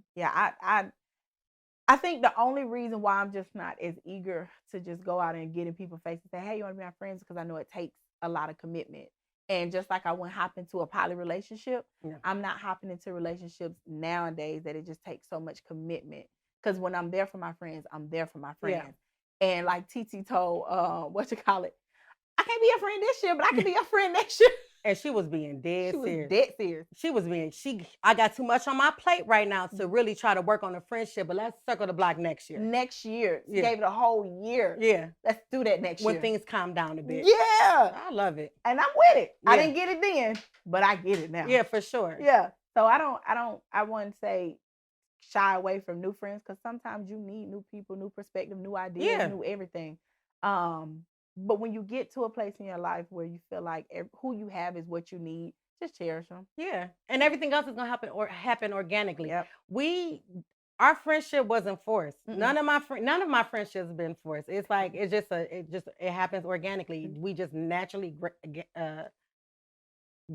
S3: think the only reason why I'm just not as eager to just go out and get in people's face and say, hey, you want to be my friends? Because I know it takes a lot of commitment. And just like I wouldn't hop into a poly relationship, I'm not hopping into relationships nowadays that it just takes so much commitment. Because when I'm there for my friends, I'm there for my friends. And like TT told, I can't be your friend this year, but I can be your friend next year.
S2: And she was being dead serious.
S3: Dead serious.
S2: She was being, I got too much on my plate right now to really try to work on a friendship, but let's circle the block next year.
S3: Next year. Yeah. Gave it a whole year.
S2: Yeah.
S3: Let's do that next year.
S2: When things calm down a bit.
S3: Yeah.
S2: I love it.
S3: And I'm with it. Yeah. I didn't get it then, but I get it now.
S2: Yeah, for sure.
S3: Yeah. So I wouldn't say shy away from new friends, because sometimes you need new people, new perspective, new ideas, new everything. But when you get to a place in your life where you feel like who you have is what you need, just cherish them.
S2: Yeah. And everything else is going to happen organically.
S3: Yep.
S2: Our friendship wasn't forced. None of my friendships have been forced. It's like, it happens organically. We just naturally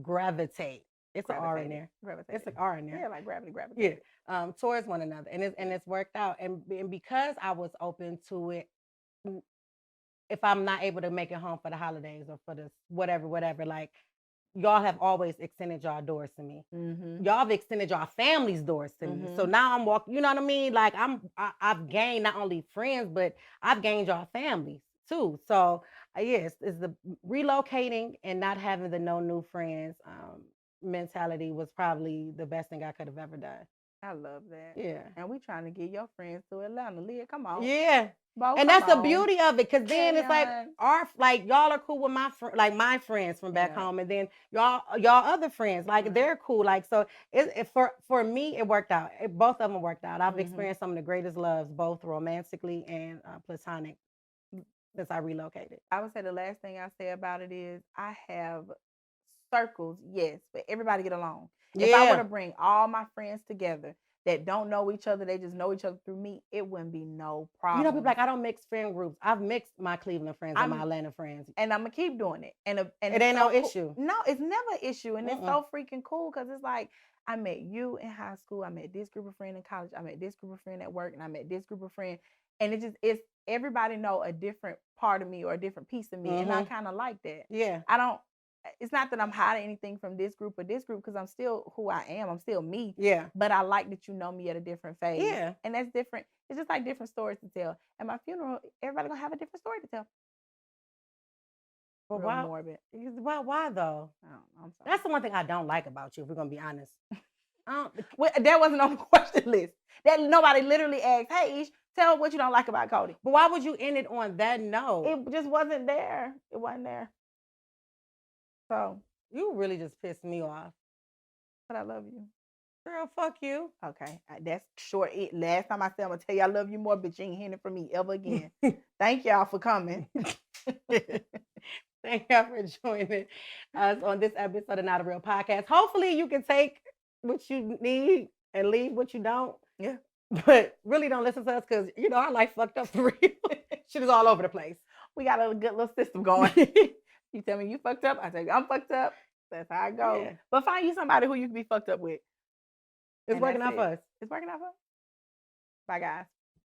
S2: gravitate. It's an R in there.
S3: Gravitate.
S2: It's an R in there.
S3: Yeah, like gravity.
S2: Yeah. Towards one another. And it's worked out. And because I was open to it, if I'm not able to make it home for the holidays or for the whatever, like, y'all have always extended y'all doors to me. Y'all have extended y'all family's doors to me. So now I'm walking, you know what I mean? Like, I've gained not only friends, but I've gained y'all families too. So yes, it's the relocating and not having the no new friends mentality was probably the best thing I could have ever done.
S3: I love that.
S2: Yeah.
S3: And we trying to get your friends to Atlanta. Leah, come on.
S2: Yeah.
S3: Bo,
S2: and that's the beauty of it, because then it's like y'all are cool with my friends from back home, and then y'all other friends, like they're cool. Like, so for me it worked out. Both of them worked out. I've experienced some of the greatest loves, both romantically and platonic, since I relocated.
S3: I would say the last thing I say about it is I have circles, yes, but everybody get along. Yeah. If I were to bring all my friends together that don't know each other, they just know each other through me, it wouldn't be no problem.
S2: You know, people like, I don't mix friend groups. I've mixed my Cleveland friends and my Atlanta friends.
S3: And I'm going to keep doing it. And
S2: it ain't no issue.
S3: No, it's never an issue. And it's so freaking cool, because it's like, I met you in high school. I met this group of friends in college. I met this group of friends at work. And I met this group of friends. And it's everybody know a different part of me or a different piece of me. And I kind of like that.
S2: Yeah.
S3: It's not that I'm hiding anything from this group or this group, because I'm still who I am. I'm still me.
S2: Yeah.
S3: But I like that you know me at a different phase.
S2: Yeah.
S3: And that's different. It's just like different stories to tell. At my funeral, everybody gonna have a different story to tell.
S2: Well, why? Morbid. Why though?
S3: I'm sorry.
S2: That's the one thing I don't like about you, if we're gonna be honest.
S3: That wasn't on the question list. That nobody literally asked, hey, Ish, Tell what you don't like about Kodie.
S2: But why would you end it on that note?
S3: It just wasn't there. It wasn't there. So
S2: You really just pissed me off.
S3: but I love you.
S2: Girl, fuck you.
S3: Okay, that's short. Last time I said I'm gonna tell you I love you more, but you ain't hearing it from me ever again. Thank y'all for coming.
S2: Thank y'all for joining us on this episode of Not a Real Podcast. Hopefully you can take what you need and leave what you don't.
S3: Yeah.
S2: But really don't listen to us because, you know, our life fucked up for real. Shit is all over the place.
S3: We got a good little system going. You tell me you fucked up, I tell you I'm fucked up. That's how I go.
S2: Yeah.
S3: But find you somebody who you can be fucked up with.
S2: It's
S3: And
S2: working
S3: that's
S2: out for
S3: it.
S2: us.
S3: It's working out for us. Bye, guys.